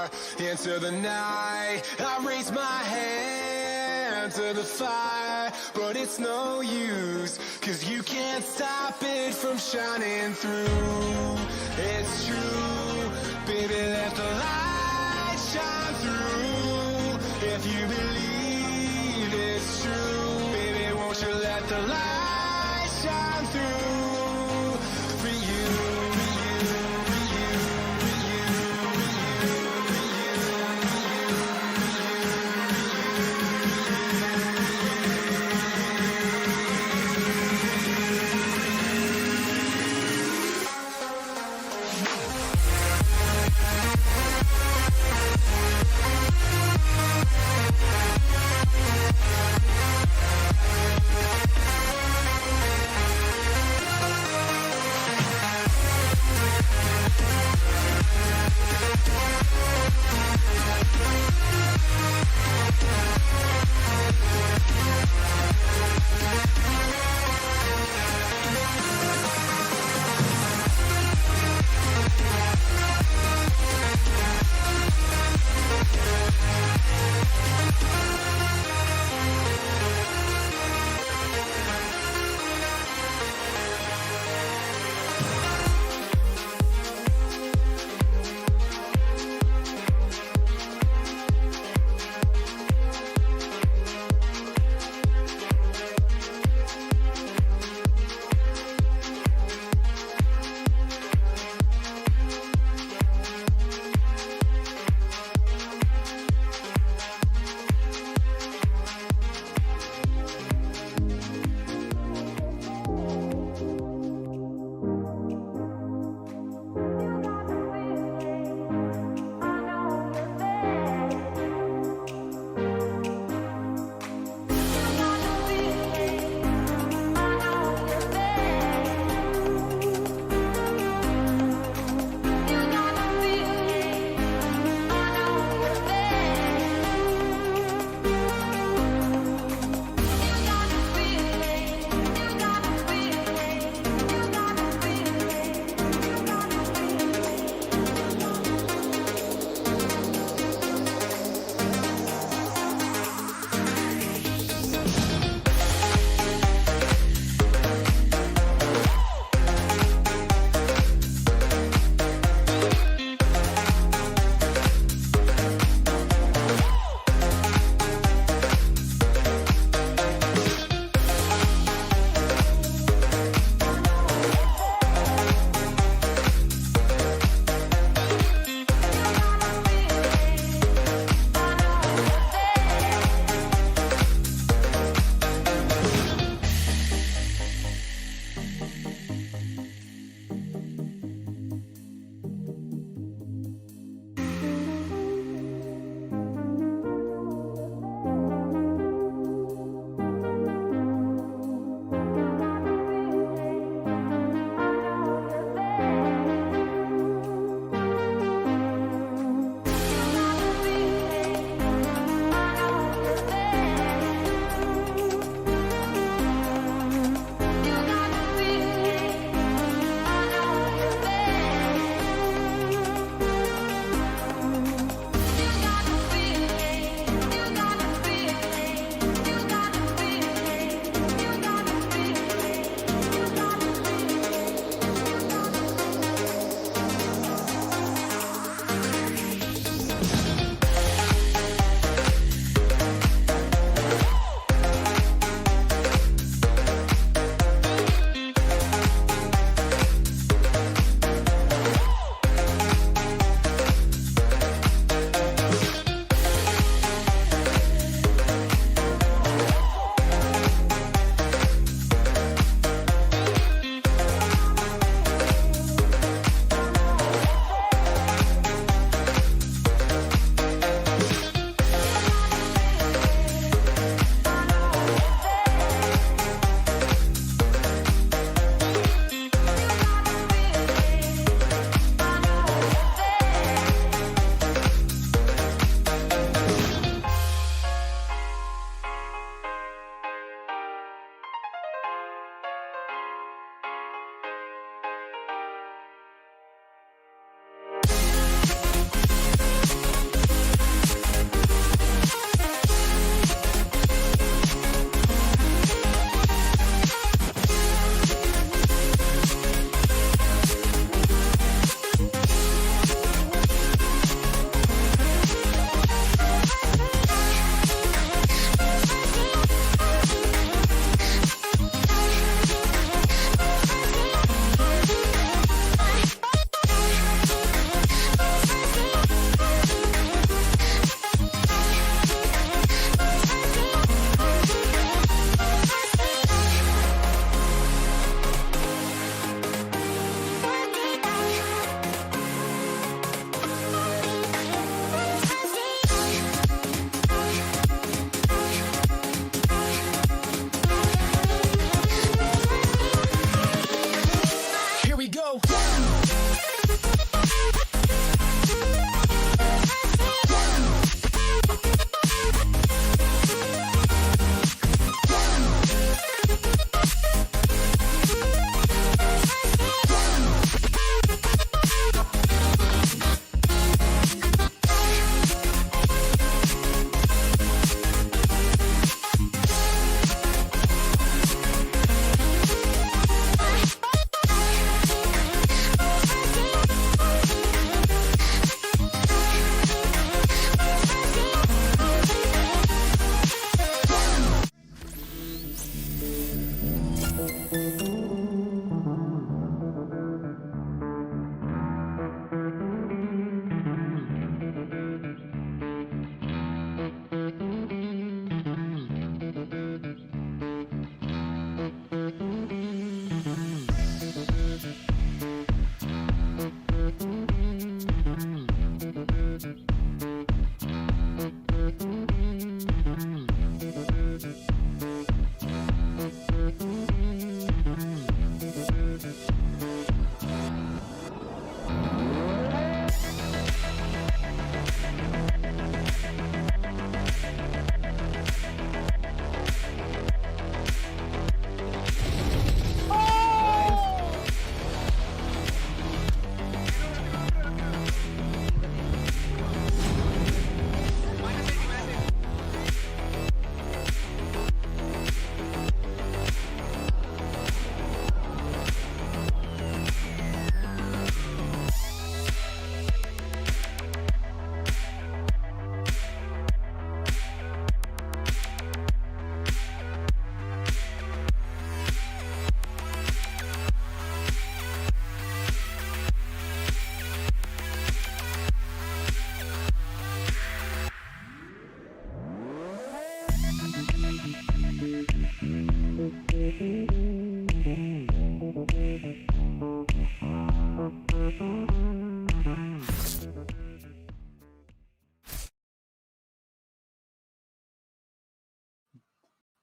far into the night. I raise my hand to the fire, but it's no use, 'cause you can't stop it from shining through. It's true, baby, let the light shine through. If you believe it's true, baby, won't you let the light shine through for you, for you, for you, for you, for you, for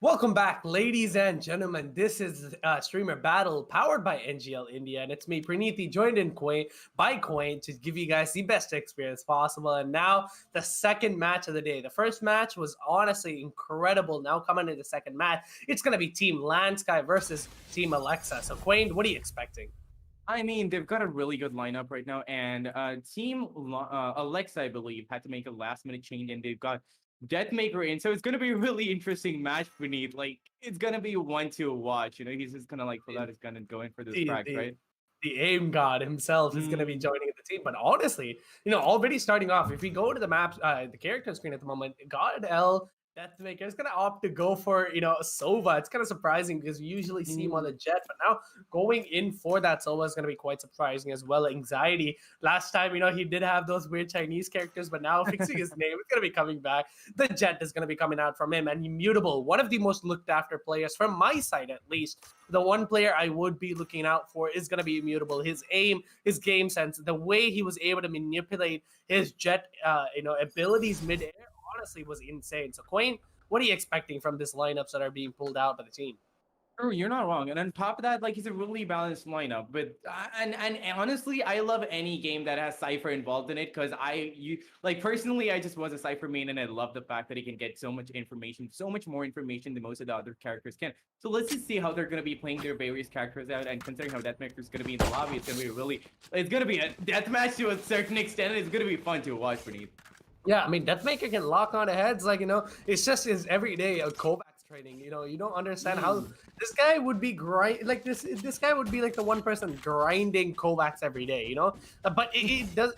Welcome back, ladies and gentlemen. This is Streamer Battle powered by NGL India, and it's me, Praneethi, joined in by Coin to give you guys the best experience possible. And now, the second match of the day. The first match was honestly incredible. Now, coming into the second match, it's going to be Team Lawnsky versus Team Alexa. So, Quain, what are you expecting? I mean, they've got a really good lineup right now, and Team Alexa, I believe, had to make a last-minute change, and they've got Deathmaker in, so it's gonna be a really interesting match beneath. Like, it's gonna be one to watch. You know, he's just gonna pull out his gun and go in for this The, frag, the, right? the aim god himself is going to be joining the team. But honestly, already starting off, if we go to the map, the character screen at the moment, God L Deathmaker is going to opt to go for, Sova. It's kind of surprising because you usually see him on the jet, but now going in for that Sova is going to be quite surprising as well. Anxiety. Last time, he did have those weird Chinese characters, but now fixing his name, it's going to be coming back. The jet is going to be coming out from him, and Immutable, one of the most looked after players from my side at least. The one player I would be looking out for is going to be Immutable. His aim, his game sense, the way he was able to manipulate his jet, abilities midair, honestly was insane. So, Quain, what are you expecting from this lineups that are being pulled out by the team? True, you're not wrong. And on top of that, he's a really balanced lineup. But and honestly, I love any game that has Cypher involved in it because personally, I just was a Cypher main, and I love the fact that he can get so much information, so much more information than most of the other characters can. So let's just see how they're gonna be playing their various characters out. And considering how Deathmaker is gonna be in the lobby, it's gonna be a deathmatch to a certain extent. And it's gonna be fun to watch, Beneath. Yeah, I mean, Deathmaker can lock on to heads. It's just his everyday Kovacs training. You don't understand how this guy would be this guy would be like the one person grinding Kovacs every day, But it does,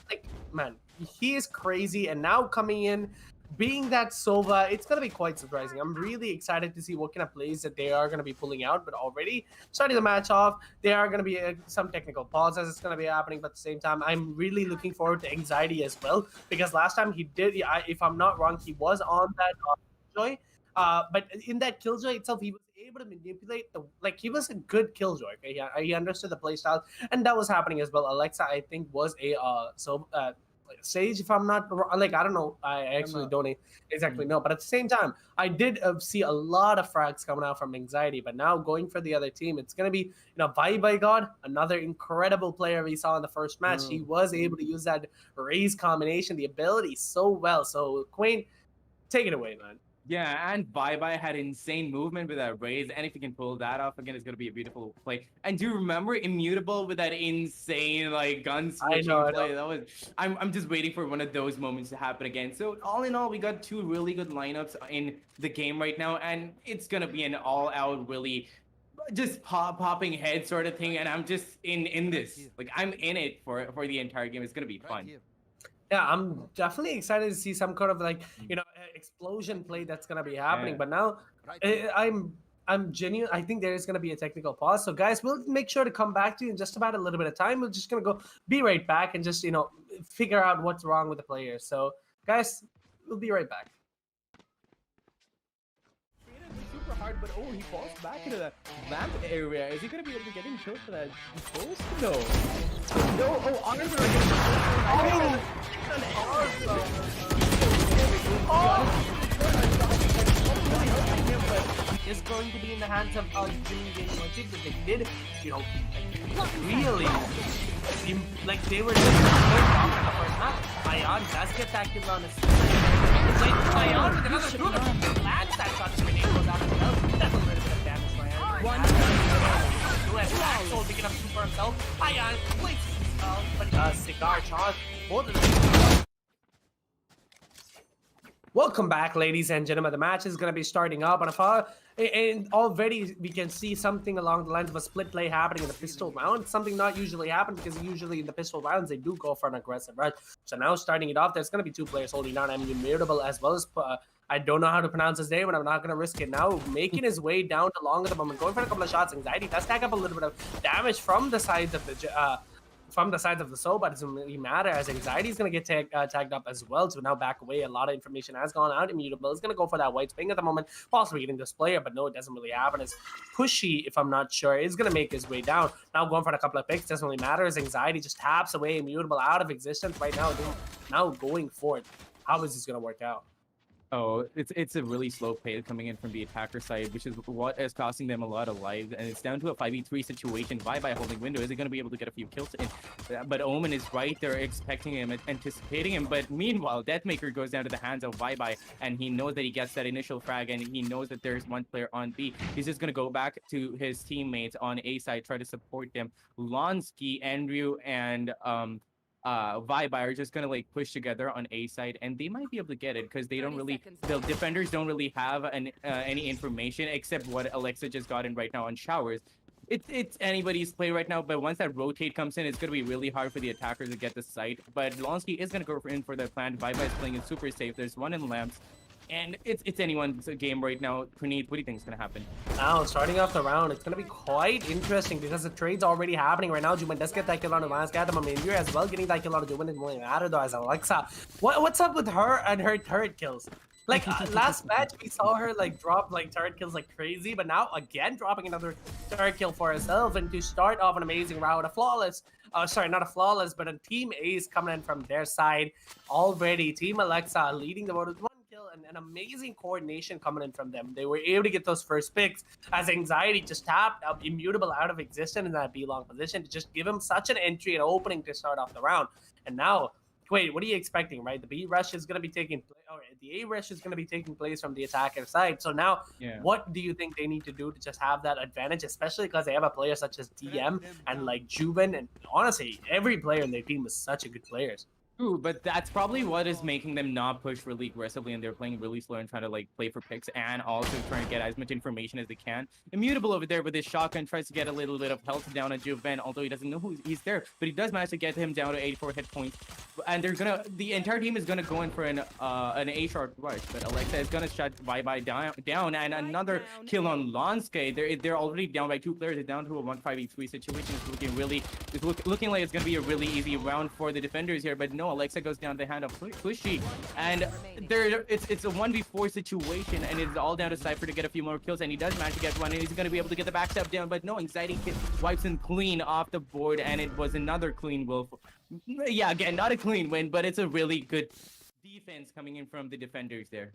man, he is crazy. And now coming in, being that Sova, it's going to be quite surprising. I'm really excited to see what kind of plays that they are going to be pulling out. But already starting the match off, there are going to be some technical pauses. It's going to be happening. But at the same time, I'm really looking forward to Anxiety as well. Because last time he did, if I'm not wrong, he was on that Killjoy. But in that Killjoy itself, he was able to manipulate he was a good Killjoy. Okay? He understood the playstyle. And that was happening as well. Alexa, I think, was a Sage, if I'm not wrong. I don't know. I actually don't exactly know. But at the same time, I did see a lot of frags coming out from Anxiety. But now going for the other team, it's going to be, by God, another incredible player we saw in the first match. He was able to use that raise combination, the ability so well. So, Quain, take it away, man. Yeah, and Bye had insane movement with that raise, and if he can pull that off again, it's gonna be a beautiful play. And do you remember Immutable with that insane gun switching play? That was I'm just waiting for one of those moments to happen again. So all in all, we got two really good lineups in the game right now, and it's gonna be an all-out really just popping head sort of thing. And I'm just in this, I'm in it for the entire game. It's gonna be fun. Yeah, I'm definitely excited to see some kind of explosion play that's gonna be happening. But now, I'm genuine. I think there is gonna be a technical pause. So guys, we'll make sure to come back to you in just about a little bit of time. We're just gonna be right back and just figure out what's wrong with the players. So guys, we'll be right back. Super hard, but he falls back into that lamp area. Is he gonna be able to get him killed for that post? No. No. Is going to be in the hands of Jimmy Game Logic, but they did, really, they were just off in the first half. Ion does get that kill on his Ion with another two lands that shot to grenade goes out as well. That's a little bit of damage for Ion. One Axel picking up two for himself. Ion waits himself, but Cigar charge both of them. Welcome back, ladies and gentlemen. The match is going to be starting up, and already we can see something along the lines of a split play happening in the pistol round. Something not usually happens because usually in the pistol rounds they do go for an aggressive rush. So now starting it off, there's going to be two players holding down. Immutable as well as I don't know how to pronounce his name, but I'm not going to risk it now. Making his way down to long at the moment, going for a couple of shots. Anxiety does stack up a little bit of damage from the sides of the Soul, but it doesn't really matter as Anxiety is going to get tagged up as well. So now back away. A lot of information has gone out. Immutable is going to go for that white swing at the moment, possibly getting this player, but no, it doesn't really happen. As Pushy, if I'm not sure, is going to make his way down. Now going for a couple of picks, doesn't really matter as Anxiety just taps away Immutable out of existence right now. Now going for it. How is this going to work out? Oh, it's a really slow play coming in from the attacker side, which is what is costing them a lot of lives, and it's down to a 5v3 situation. Vibe holding window, is he going to be able to get a few kills in? But Omen is right there expecting him, anticipating him, but meanwhile, Deathmaker goes down to the hands of Vibe, and he knows that he gets that initial frag, and he knows that there's one player on B. He's just going to go back to his teammates on A side, try to support them. Lawnsky, Andrew, and Vibe are just gonna like push together on A side, and they might be able to get it because they don't really, the defenders don't really have any information except what Alexa just got in right now on showers. It's anybody's play right now, but once that rotate comes in, it's gonna be really hard for the attackers to get the site. But Lawnsky is gonna go in for the plan. Vibe is playing it super safe. There's one in lamps. And it's anyone's game right now. Praneeth, what do you think is going to happen? Now, starting off the round, it's going to be quite interesting because the trade's already happening right now. Juman does get that kill on the Lawnsky at the moment. You're as well getting that kill on Juman and going out though as Alexa. What's up with her and her turret kills? Like last match, we saw her like drop like turret kills like crazy, but now again dropping another turret kill for herself, and to start off an amazing round, a flawless. Sorry, not a flawless, but a team ace coming in from their side already. Team Alexa leading the vote with one kill and an amazing coordination coming in from them. They were able to get those first picks as Anxiety just tapped up Immutable out of existence in that B-long position to just give him such an entry and opening to start off the round. And now, wait, what are you expecting, right? The B rush is going to be taking place, or the A rush is going to be taking place from the attacker side. So now, what do you think they need to do to just have that advantage, especially because they have a player such as DM and like Juven, and honestly, every player in their team is such a good players. True, but that's probably what is making them not push really aggressively, and they're playing really slow and trying to like play for picks and also trying to get as much information as they can. Immutable over there with his shotgun tries to get a little bit of health down on Juven, although he doesn't know he's there, but he does manage to get him down to 84 hit points. And the entire team is gonna go in for an A sharp rush, but Alexa is gonna shut Vibe down, and another kill on Lawnsky. They're already down by 2 players. They're down to a 1-5v3 situation. It's looking like it's gonna be a really easy round for the defenders here, but no. Alexa goes down the hand of Pushy, and it's a 1v4 situation, and it's all down to Cypher to get a few more kills, and he does manage to get one, and he's going to be able to get the backstab down, but no, Anxiety wipes him clean off the board, and it was another clean wolf. Yeah, again, not a clean win, but it's a really good defense coming in from the defenders there.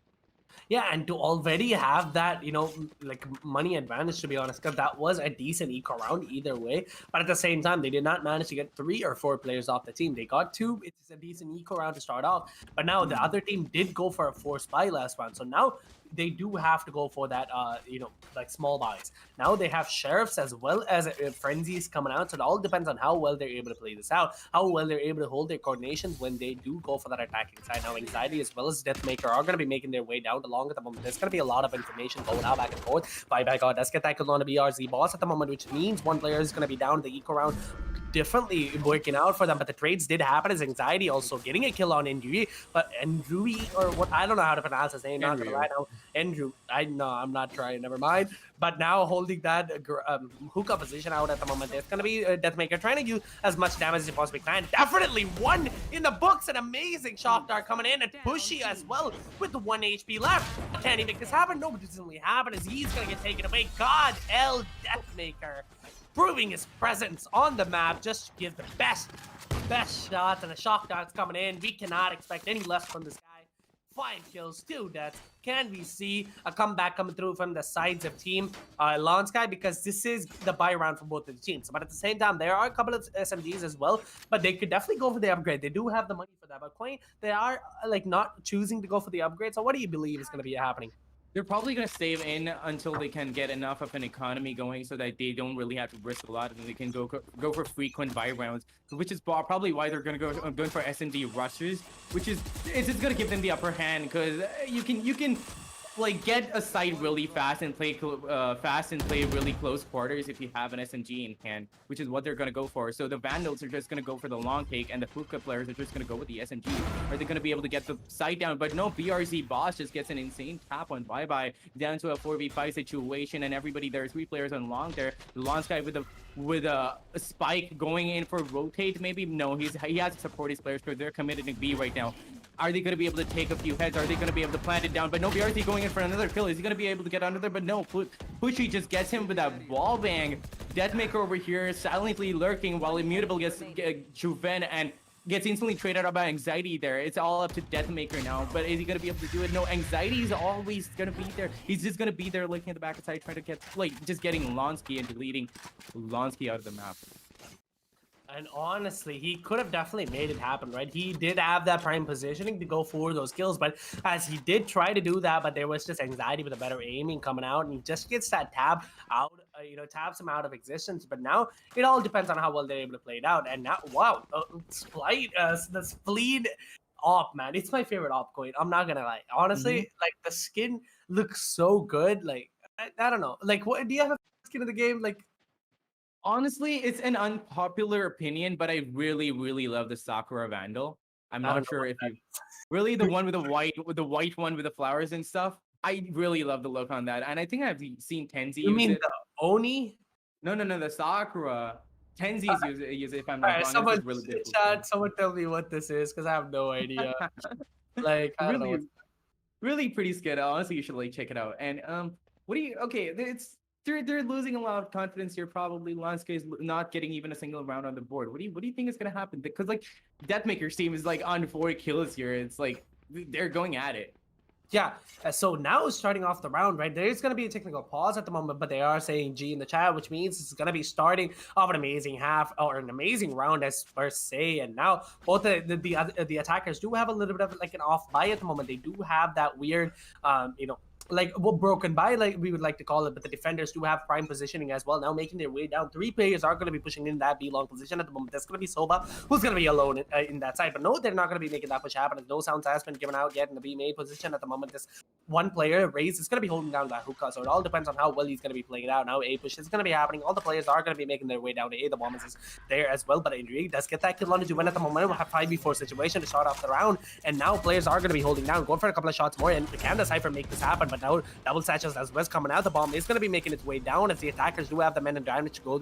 Yeah, and to already have that, you know, like money advantage, to be honest, because that was a decent eco round either way. But at the same time, they did not manage to get 3 or 4 players off the team. They got 2. It's a decent eco round to start off. But now the other team did go for a forced buy last round. So now they do have to go for that, you know, like small buys. Now they have sheriffs as well as frenzies coming out. So it all depends on how well they're able to play this out, how well they're able to hold their coordinations when they do go for that attacking side. Now Anxiety as well as Deathmaker are going to be making their way down along at the moment. There's going to be a lot of information going out back and forth. Bye God, let's get that kill on the BRZ boss at the moment, which means one player is going to be down the eco round. Differently working out for them, but the trades did happen as Anxiety also getting a kill on Andrew, but Andrew, or what, I don't know how to pronounce his name, not gonna lie now. Andrew, I'm not trying, never mind. But now holding that hookah position out at the moment, there's gonna be a Deathmaker trying to do as much damage as he possibly can. Definitely one in the books, an amazing shock dart coming in, and Pushy as well with the 1 HP left. Can he make this happen? No, but this doesn't really happen as he's gonna get taken away. God, L Deathmaker proving his presence on the map, just to give the best shots, and the shock darts coming in. We cannot expect any less from this guy. 5 kills, 2 deaths. Can we see a comeback coming through from the sides of team Lawnsky? Because this is the buy round for both of the teams. But at the same time, there are a couple of SMGs as well, but they could definitely go for the upgrade. They do have the money for that, but Quain, they are like not choosing to go for the upgrade. So what do you believe is going to be happening? They're probably going to save in until they can get enough of an economy going so that they don't really have to risk a lot, and they can go for frequent buy rounds, which is probably why they're going to go going for S&D rushes, which is it's just going to give them the upper hand, because you can like get a site really fast and play really close quarters if you have an SMG in hand, which is what they're going to go for. So the Vandals are just going to go for the long take, and the hookah players are just going to go with the SMG. Are they going to be able to get the site down? But no, BRZ boss just gets an insane tap on Bye down to a 4v5 situation, and everybody there, 3 players on long there. The Lawnsky with a spike going in for rotate, maybe. No, he has to support his players because they're committed to B right now. Are they going to be able to take a few heads? Are they going to be able to plant it down? But no, BRZ going in for another kill. Is he going to be able to get under there? But no, Pushy just gets him with that wall bang. Deathmaker over here silently lurking while Immutable gets Juven, and gets instantly traded out by Anxiety there. It's all up to Deathmaker now, but is he gonna be able to do it? No, Anxiety is always gonna be there. He's just gonna be there looking at the back of the side, trying to get, like, just getting Lawnsky and deleting Lawnsky out of the map. And honestly, he could have definitely made it happen, right? He did have that prime positioning to go for those kills, but as he did try to do that, but there was just Anxiety with a better aiming coming out, and he just gets that tab out, taps him out of existence. But now it all depends on how well they're able to play it out. And now, wow, the Spleed op, man, it's my favorite op coin. I'm not gonna lie. Honestly, like the skin looks so good. Like I don't know. Like, what do you have a skin in the game? Like. Honestly, it's an unpopular opinion, but I really, really love the Sakura Vandal. I'm not sure if you really the one with the white one with the flowers and stuff. I really love the look on that, and I think I've seen Tenzi You use mean it. the Oni? No, the Sakura. Tenzi's use it if I'm not wrong. Someone really chat, someone tell me what this is, because I have no idea. Like, I don't know. Really pretty skid. Honestly, you should like check it out. And what do you? Okay, they're losing a lot of confidence here. Probably Lawnsky is not getting even a single round on the board. What do you think is gonna happen? Because like Deathmaker's team is like on 4 kills here. It's like they're going at it. Yeah, so now starting off the round, right? There's going to be a technical pause at the moment, but they are saying G in the chat, which means it's going to be starting off an amazing half or an amazing round as per se. And now both the attackers do have a little bit of like an off buy at the moment. They do have that weird, like broken by, like we would like to call it, but the defenders do have prime positioning as well, now making their way down. 3 players are going to be pushing in that B long position at the moment. That's going to be Soba, who's going to be alone in that side, but no, they're not going to be making that push happen. No sounds has been given out yet in the B main position at the moment. This one player, Raze, is going to be holding down that hookah, so it all depends on how well he's going to be playing it out. Now A push is going to be happening. All the players are going to be making their way down to A. The bomb is there as well, but Inri does get that kill on the win at the moment. We'll have 5v4 situation to start off the round, and now players are going to be holding down, going for a couple of shots more, and can the Cypher make this happen? But now double satchels as West coming out. The bomb is going to be making its way down as the attackers do have the men and damage to go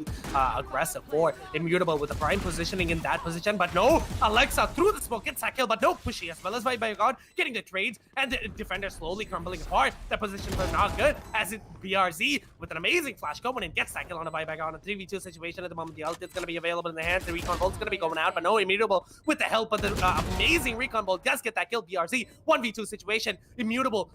aggressive for Immutable with the prime positioning in that position. But no, Alexa through the smoke gets that kill, but no Pushy as well as by God getting the trades, and the defender slowly crumbling apart. The position was not good as it BRZ with an amazing flash going and gets that kill on a buyback on a 3v2 situation at the moment. The ult is going to be available in the hands. The recon bolt's going to be going out, but no, Immutable with the help of the amazing recon bolt does get that kill. BRZ 1v2 situation. Immutable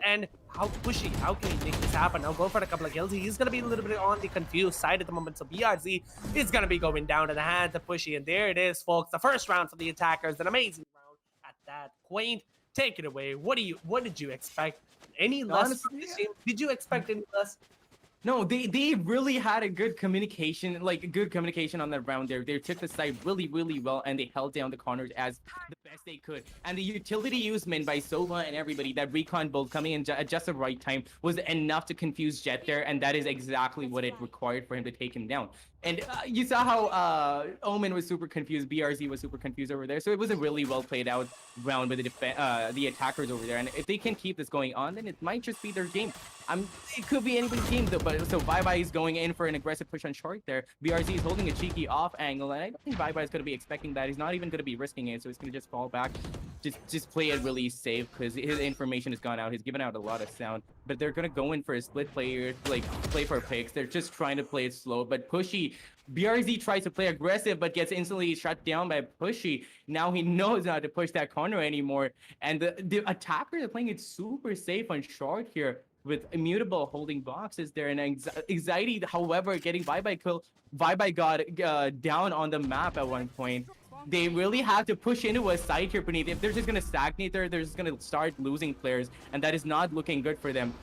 and how Pushy, how can he make this happen? Now go for a couple of kills. He's going to be a little bit on the confused side at the moment. So BRZ is going to be going down to the hands of Pushy. And there it is, folks. The first round for the attackers. An amazing round at that. Quaint, take it away. What did you expect? Any less from this team? Did you expect any less? No, they really had a good communication, on that round there. They took the side really, really well, and they held down the corners as the best they could. And the utility usement by Sova and everybody, that recon bolt coming in at just the right time, was enough to confuse Jet there, and that is exactly what it required for him to take him down. And you saw how Omen was super confused, BRZ was super confused over there, so it was a really well played out round with the attackers over there. And if they can keep this going on, then it might just be their game. It could be anybody's game though, but so Bye is going in for an aggressive push on short there. BRZ is holding a cheeky off angle, and I don't think Bye is going to be expecting that. He's not even going to be risking it, so he's going to just fall back. Just play it really safe because his information has gone out. He's given out a lot of sound, but they're going to go in for a split player, like play for picks. They're just trying to play it slow, but Pushy. BRZ tries to play aggressive, but gets instantly shut down by Pushy. Now he knows not to push that corner anymore, and the attackers are playing it super safe on short here, with Immutable holding boxes there, and Anxiety, however, getting kill. Got down on the map at one point. They really have to push into a side here beneath. If they're just going to stagnate there, they're just going to start losing players, and that is not looking good for them.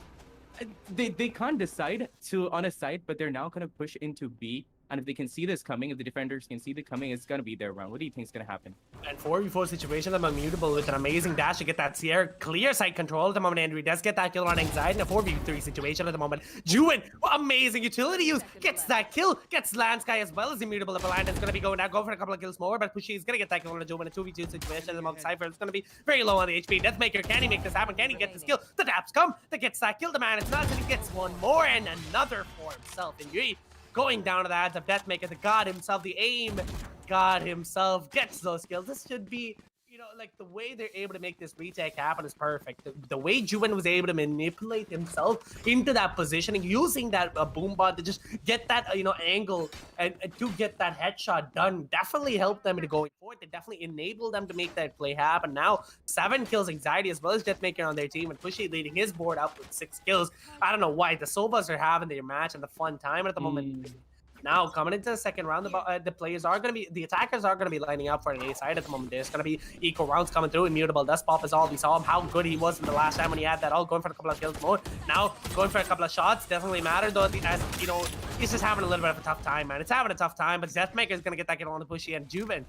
They can't decide on a side, but they're now going to push into B. And if they can see this coming, if the defenders can see it coming, it's going to be their round. What do you think is going to happen? And 4v4 situation, I'm Immutable with an amazing dash to get that Sierra clear side control at the moment. Andrew does get that kill on Anxiety in a 4v3 situation at the moment. Juin, amazing utility use, gets that kill, gets Lawnsky as well as Immutable. The Beland is going to be going out, go for a couple of kills more, but Pushy is going to get that kill on a Juin, a 2v2 situation at the moment. Cypher is going to be very low on the HP. Deathmaker, can he make this happen? Can he get this kill? The taps come, that gets that kill. The man is not, and he gets one more and another for himself. And going down to the hands of Deathmaker, the god himself, the aim god himself gets those kills. This should be, you know, like the way they're able to make this retake happen is perfect. The way Juven was able to manipulate himself into that positioning, using that boom bot to just get that angle and to get that headshot done, definitely helped them into going forward. They definitely enabled them to make that play happen. Now 7 kills, Anxiety as well as Deathmaker on their team, and Pushy leading his board up with 6 kills. I don't know why the Sobas are having their match and the fun time at the moment. Now, coming into the second round, the attackers are going to be lining up for an A side at the moment. There's going to be equal rounds coming through. Immutable Dust Pop is all. We saw him, how good he was in the last time when he had that all, going for a couple of kills more. Now, going for a couple of shots definitely matter, though, as, you know, he's just having a little bit of a tough time, man. It's having a tough time, but Deathmaker is going to get that kill on the Pushy, and Juven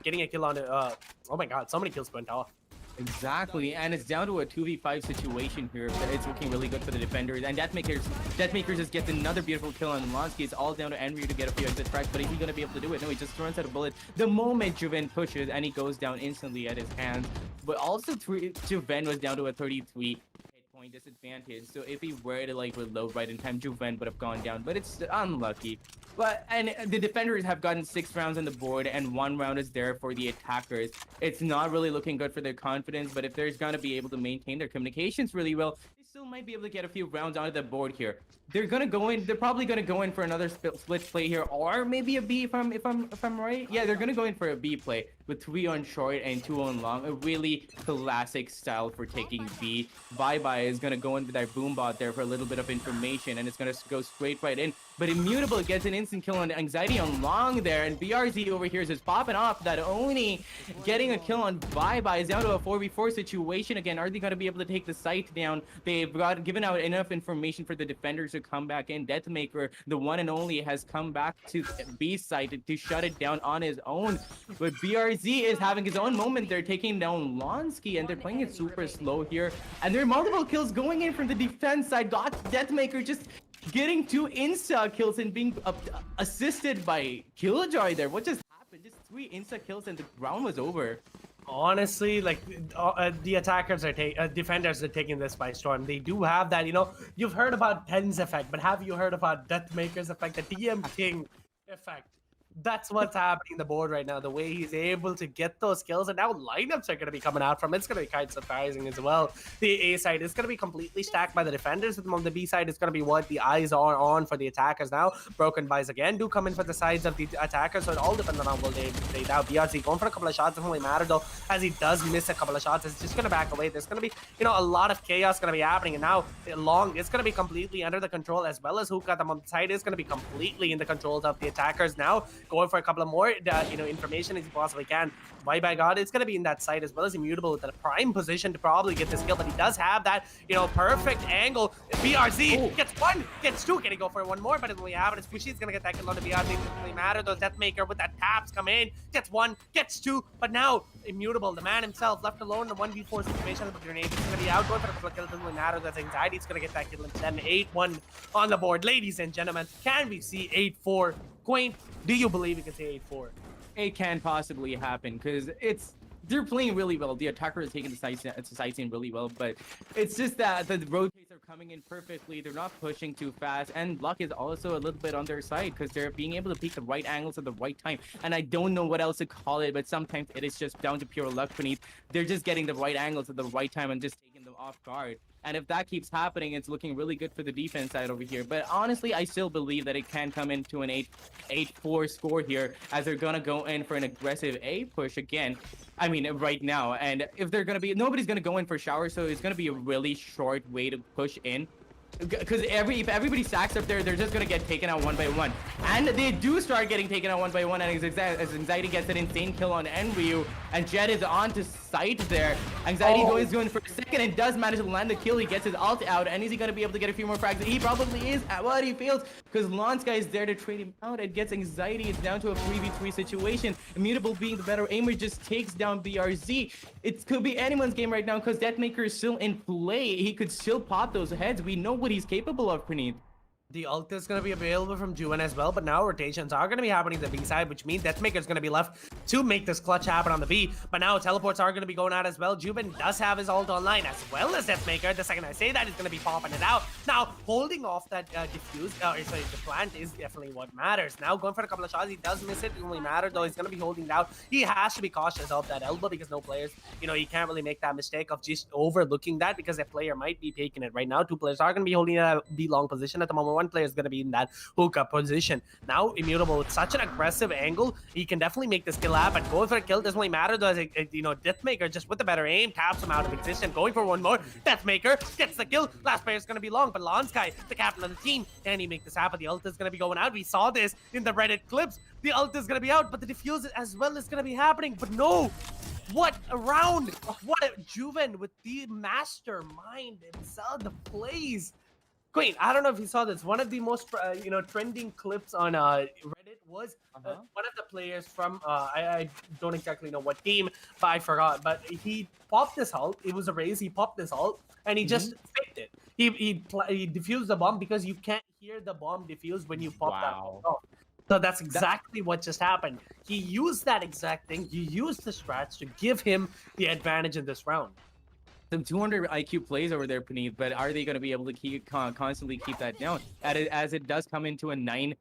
getting a kill on the, oh my god, so many kills went off. Exactly, and it's down to a 2v5 situation here, but it's looking really good for the defenders. And Deathmaker just gets another beautiful kill on Lawnsky. It's all down to Enryu to get a few exit tracks, but is he gonna be able to do it? No, he just throws out a bullet the moment Juven pushes, and he goes down instantly at his hands. But also, Juven was down to a 33 point disadvantage, so if he were to like reload right in time, Juven would have gone down, but it's unlucky. And the defenders have gotten 6 rounds on the board, and 1 round is there for the attackers. It's not really looking good for their confidence, but if they're gonna be able to maintain their communications really well, they still might be able to get a few rounds onto the board here. They're probably gonna go in for another split play here, or maybe a B if I'm right. Yeah, they're gonna go in for a B play with 3 on short and 2 on long. A really classic style for taking B. Bye is gonna go in with their boom bot there for a little bit of information, and it's gonna go straight right in. But Immutable gets an instant kill on Anxiety on long there, and BRZ over here is just popping off that Oni getting a kill on Bye is down to a 4v4 situation again. Are they gonna be able to take the site down? They've given out enough information for the defenders to come back in. Deathmaker, the one and only, has come back to B site to shut it down on his own. But BRZ is having his own moment. They're taking down Lawnsky, and they're playing it super slow here. And there are multiple kills going in from the defense side. Deathmaker just getting 2 insta kills and being assisted by Killjoy there. What just happened? Just 3 insta kills and the round was over. Honestly, like the attackers are defenders are taking this by storm. They do have that, you know, you've heard about Ten's effect, but have you heard about Deathmaker's effect, the DM King effect? That's what's happening on the board right now. The way he's able to get those kills, and now lineups are going to be coming out from it. It's going to be kind of surprising as well. The A side is going to be completely stacked by the defenders. The B side is going to be what the eyes are on for the attackers now. Broken Buys again do come in for the sides of the attackers, so it all depends on how well they play out. BRZ going for a couple of shots doesn't really matter though, as he does miss a couple of shots. It's just going to back away. There's going to be, you know, a lot of chaos going to be happening, and now long it's going to be completely under the control, as well as Hookah. The side is going to be completely in the controls of the attackers now, going for a couple of more information as he possibly can. Bye God, it's going to be in that side, as well as Immutable with a prime position to probably get this kill, but he does have that, you know, perfect angle. BRZ gets 1, gets 2. Can he go for 1 more? But it only happens. Pushy's going to get that kill on the BRZ. It doesn't really matter though. Deathmaker with that taps come in, gets 1, gets 2, but now Immutable, the man himself, left alone in a 1v4 situation with the grenade. He's going to be out, going for a couple of kills. Doesn't really matter. That's Anxiety. He's going to get that kill, and then 8-1 on the board. Ladies and gentlemen, can we see 8-4? Quaint, do you believe we can say 8-4? It can possibly happen, because they're playing really well. The attacker is taking the side scene really well, but it's just that the rotates are coming in perfectly. They're not pushing too fast, and luck is also a little bit on their side, because they're being able to pick the right angles at the right time. And I don't know what else to call it, but sometimes it is just down to pure luck beneath. They're just getting the right angles at the right time and just taking them off guard. And if that keeps happening, it's looking really good for the defense side over here. But honestly, I still believe that it can come into an 8-4 score here, as they're gonna go in for an aggressive A push again. I mean, right now. And if they're gonna be, nobody's gonna go in for shower, so it's gonna be a really short way to push in. Because if everybody stacks up there, they're just gonna get taken out 1 by 1, and they do start getting taken out 1 by 1. And as Anxiety gets an insane kill on Enryu, and Jet is on to sight there. Anxiety is going for a second and does manage to land the kill. He gets his ult out, and is he gonna be able to get a few more frags? He probably is. Well, he fails because Lawnsky is there to trade him out. It gets Anxiety. It's down to a 3v3 situation. Immutable being the better aimer just takes down BRZ. It could be anyone's game right now, because Deathmaker is still in play. He could still pop those heads. We know what he's capable of, Praneeth. The ult is going to be available from Juven as well, but now rotations are going to be happening to the B side, which means Deathmaker is going to be left to make this clutch happen on the B. But now teleports are going to be going out as well. Juven does have his ult online as well as Deathmaker. The second I say that, he's going to be popping it out. Now, holding off that diffuse, sorry, the plant is definitely what matters. Now, going for a couple of shots, he does miss it. It only matters, though. He's going to be holding down. He has to be cautious of that elbow because no players, he can't really make that mistake of just overlooking that because a player might be taking it right now. Two players are going to be holding a B long position at the moment. One player is going to be in that hookup position. Now, Immutable with such an aggressive angle, he can definitely make this kill happen. Going for a kill doesn't really matter though, as Deathmaker just with a better aim taps him out of existence. Going for one more. Deathmaker gets the kill. Last player is going to be long, but Lawnsky, the captain of the team, can he make this happen? The ult is going to be going out. We saw this in the Reddit clips. The ult is going to be out, but the defuse as well is going to be happening. But no, what a round! What a Juven with the mastermind himself, the plays. Queen, I don't know if you saw this. One of the most, trending clips on Reddit was one of the players from, I don't exactly know what team, but I forgot. But he popped this ult. It was a raise. He popped this ult, and he just faked it. He defused the bomb because you can't hear the bomb defuse when you pop that bomb off. So that's exactly what just happened. He used that exact thing. He used the strats to give him the advantage in this round. Some 200 IQ plays over there, Puneet, but are they going to be able to keep constantly keep that down? As it does come into a 9-1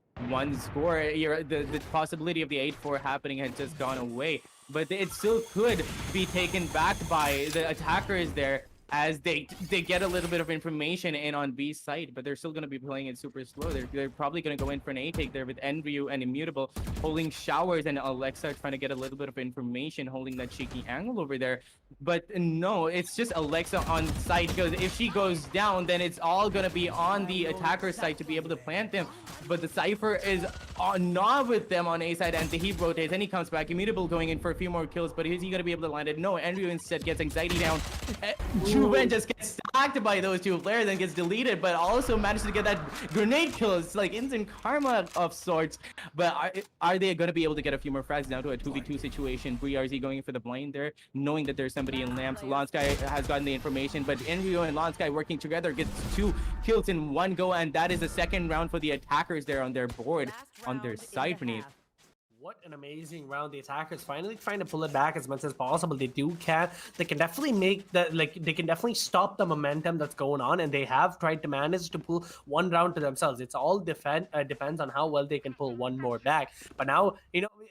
score, the possibility of the 8-4 happening has just gone away. But it still could be taken back by the attackers there as they get a little bit of information in on B's side, but they're still going to be playing it super slow. They're probably going to go in for an A-take there with Enryu and Immutable holding showers, and Alexa trying to get a little bit of information, holding that cheeky angle over there. But no, it's just Alexa on site, because if she goes down, then it's all going to be on the attacker side to be able to plant them. But the Cypher is not with them on A side, and he rotates and he comes back. Immutable going in for a few more kills, but is he going to be able to land it? No, Enryu instead gets anxiety down. Juven just gets stacked by those two players and gets deleted, but also managed to get that grenade kill. It's like instant karma of sorts. But are they going to be able to get a few more frags down to a 2v2 situation? BRZ going for the blind there, knowing that there's somebody in lamps. Lawnsky has gotten the information, but Enryu and Lawnsky working together gets 2 kills in one go, and that is the second round for the attackers there on their board, on their side beneath. What an amazing round. The attackers finally trying to pull it back as much as possible. They can definitely make that, they can definitely stop the momentum that's going on, and they have tried to manage to pull one round to themselves. It's all depends on how well they can pull one more back. But now,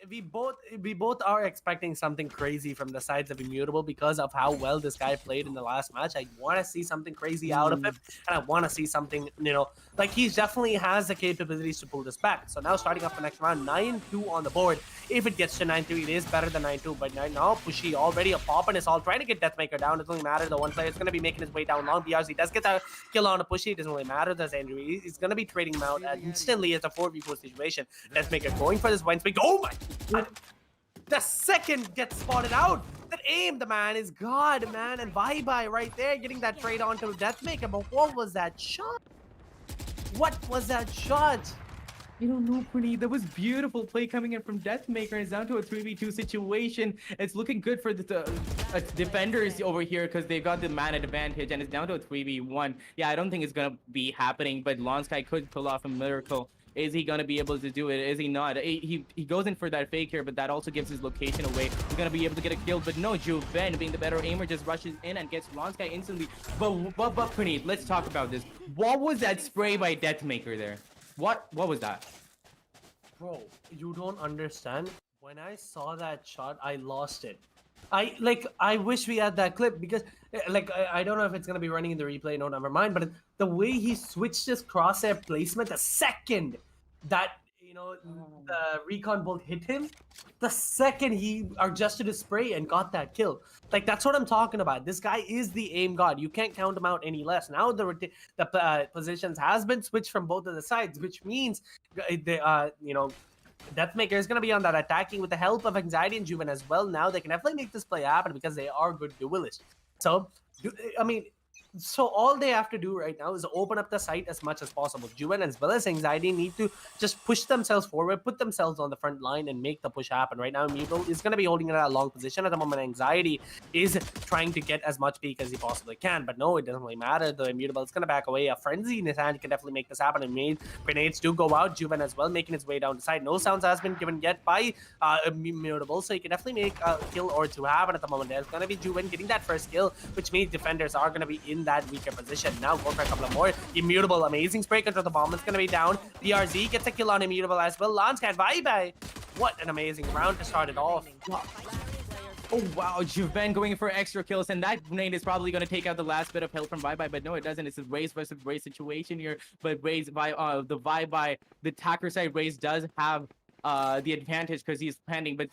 we both are expecting something crazy from the sides of Immutable because of how well this guy played in the last match. I want to see something crazy out of him, and I want to see something, like he definitely has the capabilities to pull this back. So now starting up the next round, 9-2 on the board. If it gets to 9-3, it is better than 9-2. But now Pushy already a pop and is all trying to get Deathmaker down. It doesn't really matter. The one player is going to be making his way down long. BRZ does get that kill on a Pushy. It doesn't really matter. There's Andrew. He's going to be trading him out instantly as a 4v4 situation. Deathmaker going for this wine speak. Oh my God. The second gets spotted out. That aim, the man is God, man. And bye-bye right there, getting that trade onto Deathmaker. But what was that shot? What was that shot? You don't know, Puneet. That was beautiful play coming in from Deathmaker. It's down to a 3v2 situation. It's looking good for the defenders over here because they've got the man advantage, and it's down to a 3v1. Yeah, I don't think it's gonna be happening, but Lawnsky could pull off a miracle. Is he gonna be able to do it? Is he not? He goes in for that fake here, but that also gives his location away. He's gonna be able to get a kill, but no, Juven, being the better aimer, just rushes in and gets Lawnsky instantly. But Puneet, let's talk about this. What was that spray by Deathmaker there? What was that? Bro, you don't understand. When I saw that shot, I lost it. I wish we had that clip because I don't know if it's gonna be running in the replay, no, never mind. But the way he switched his crosshair placement, the second that the recon bolt hit him, the second he adjusted his spray and got that kill. Like, that's what I'm talking about. This guy is the aim god. You can't count him out any less. Now the positions has been switched from both of the sides, which means Deathmaker is going to be on that attacking with the help of Anxiety and Juven as well. Now they can definitely make this play happen because they are good duelists. So, I mean, So all they have to do right now is open up the site as much as possible. Juven as well as Anxiety need to just push themselves forward, put themselves on the front line, and make the push happen. Right now, Immutable is going to be holding it at a long position at the moment. Anxiety is trying to get as much peak as he possibly can, but no, it doesn't really matter. The Immutable is going to back away. A Frenzy in his hand can definitely make this happen, and grenades do go out. Juven as well making his way down the side. No sounds has been given yet by Immutable, so he can definitely make a kill or two happen at the moment. There's going to be Juven getting that first kill, which means defenders are going to be in that weaker position. Now go for a couple of more. Immutable, amazing spray control. The bomb is going to be down. BRZ gets a kill on Immutable as well. Lawnsky, bye-bye. What an amazing round to start it off. Wow. Oh wow, Juven going for extra kills, and that grenade is probably going to take out the last bit of health from Bye-Bye, but no, it doesn't. It's a Raze versus Raze situation here, but Raze by the Bye-Bye, the attacker side Raze does have the advantage because he's planting, but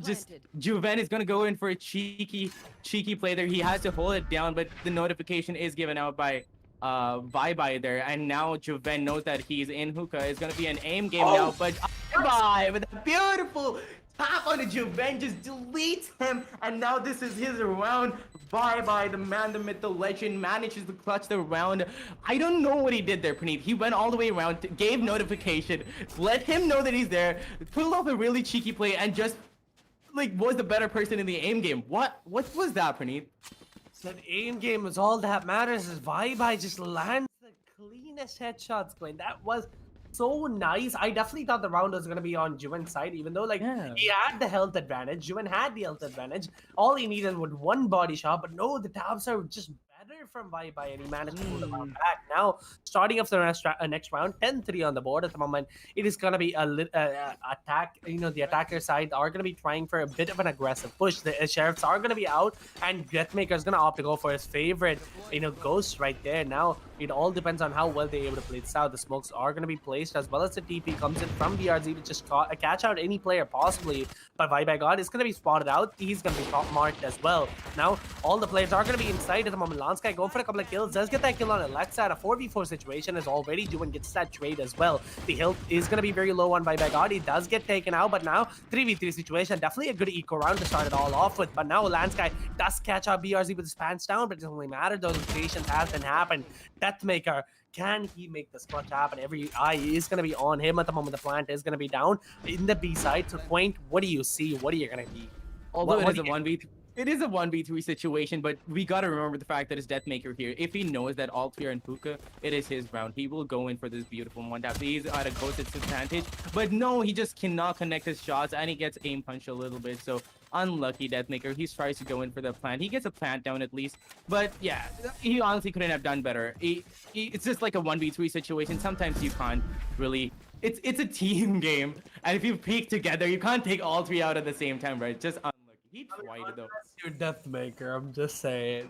just Juven is gonna go in for a cheeky play there. He has to hold it down, but the notification is given out by Bye-Bye there, and now Juven knows that he's in hookah. It's gonna be an aim game now, but Bye-Bye with a beautiful tap on the Juven just deletes him, and now this is his round. Bye-Bye, the man, the myth, the legend, manages to clutch the round. I don't know what he did there, Praneeth. He went all the way around, gave notification, let him know that he's there, pulled off a really cheeky play, and just like was the better person in the aim game. What was that, Praneeth? That aim game is all that matters. Is Bye-Bye just lands the cleanest headshots going. That was so nice. I definitely thought the round was going to be on Juven's side, even though like he had the health advantage. Juven had the health advantage. All he needed was one body shot, but no, the tabs are just better from Bye-Bye, and he managed to pull the round back. Now, starting off the next round, 10-3 on the board at the moment. It is going to be a attack. You know, the attacker side are going to be trying for a bit of an aggressive push. The sheriffs are going to be out, and Deathmaker is going to opt to go for his favorite, you know, ghost right there. Now, it all depends on how well they're able to play this out. The smokes are going to be placed, as well as the TP comes in from BRZ to just catch out any player possibly. But Bye-Bye God is going to be spotted out. He's going to be top marked as well. Now, all the players are going to be inside at the moment. Lawnsky going for a couple of kills. Does get that kill on Alexa. A 4v4 situation is already doing, gets that trade as well. The health is going to be very low on Bye-Bye God. He does get taken out, but now 3v3 situation. Definitely a good eco round to start it all off with. But now Lawnsky does catch out BRZ with his pants down, but it doesn't really matter. Those rotations have been happened. Deathmaker, can he make this clutch happen? Every eye is going to be on him at the moment. The plant is going to be down in the B side. To point, what do you see? What are you going to be? Although it is a 1v3. It is a 1v3 situation, but we gotta remember the fact that it's Deathmaker here. If he knows that all three are in hookah, it is his round. He will go in for this beautiful one tap. He's at a ghost advantage, but no, he just cannot connect his shots, and he gets aim punched a little bit. So unlucky Deathmaker. He tries to go in for the plant. He gets a plant down at least, but yeah, he honestly couldn't have done better. It's just like a 1v3 situation. Sometimes you can't really. It's a team game, and if you peek together, you can't take all three out at the same time, right? Just he tried though. Your Deathmaker, I'm just saying.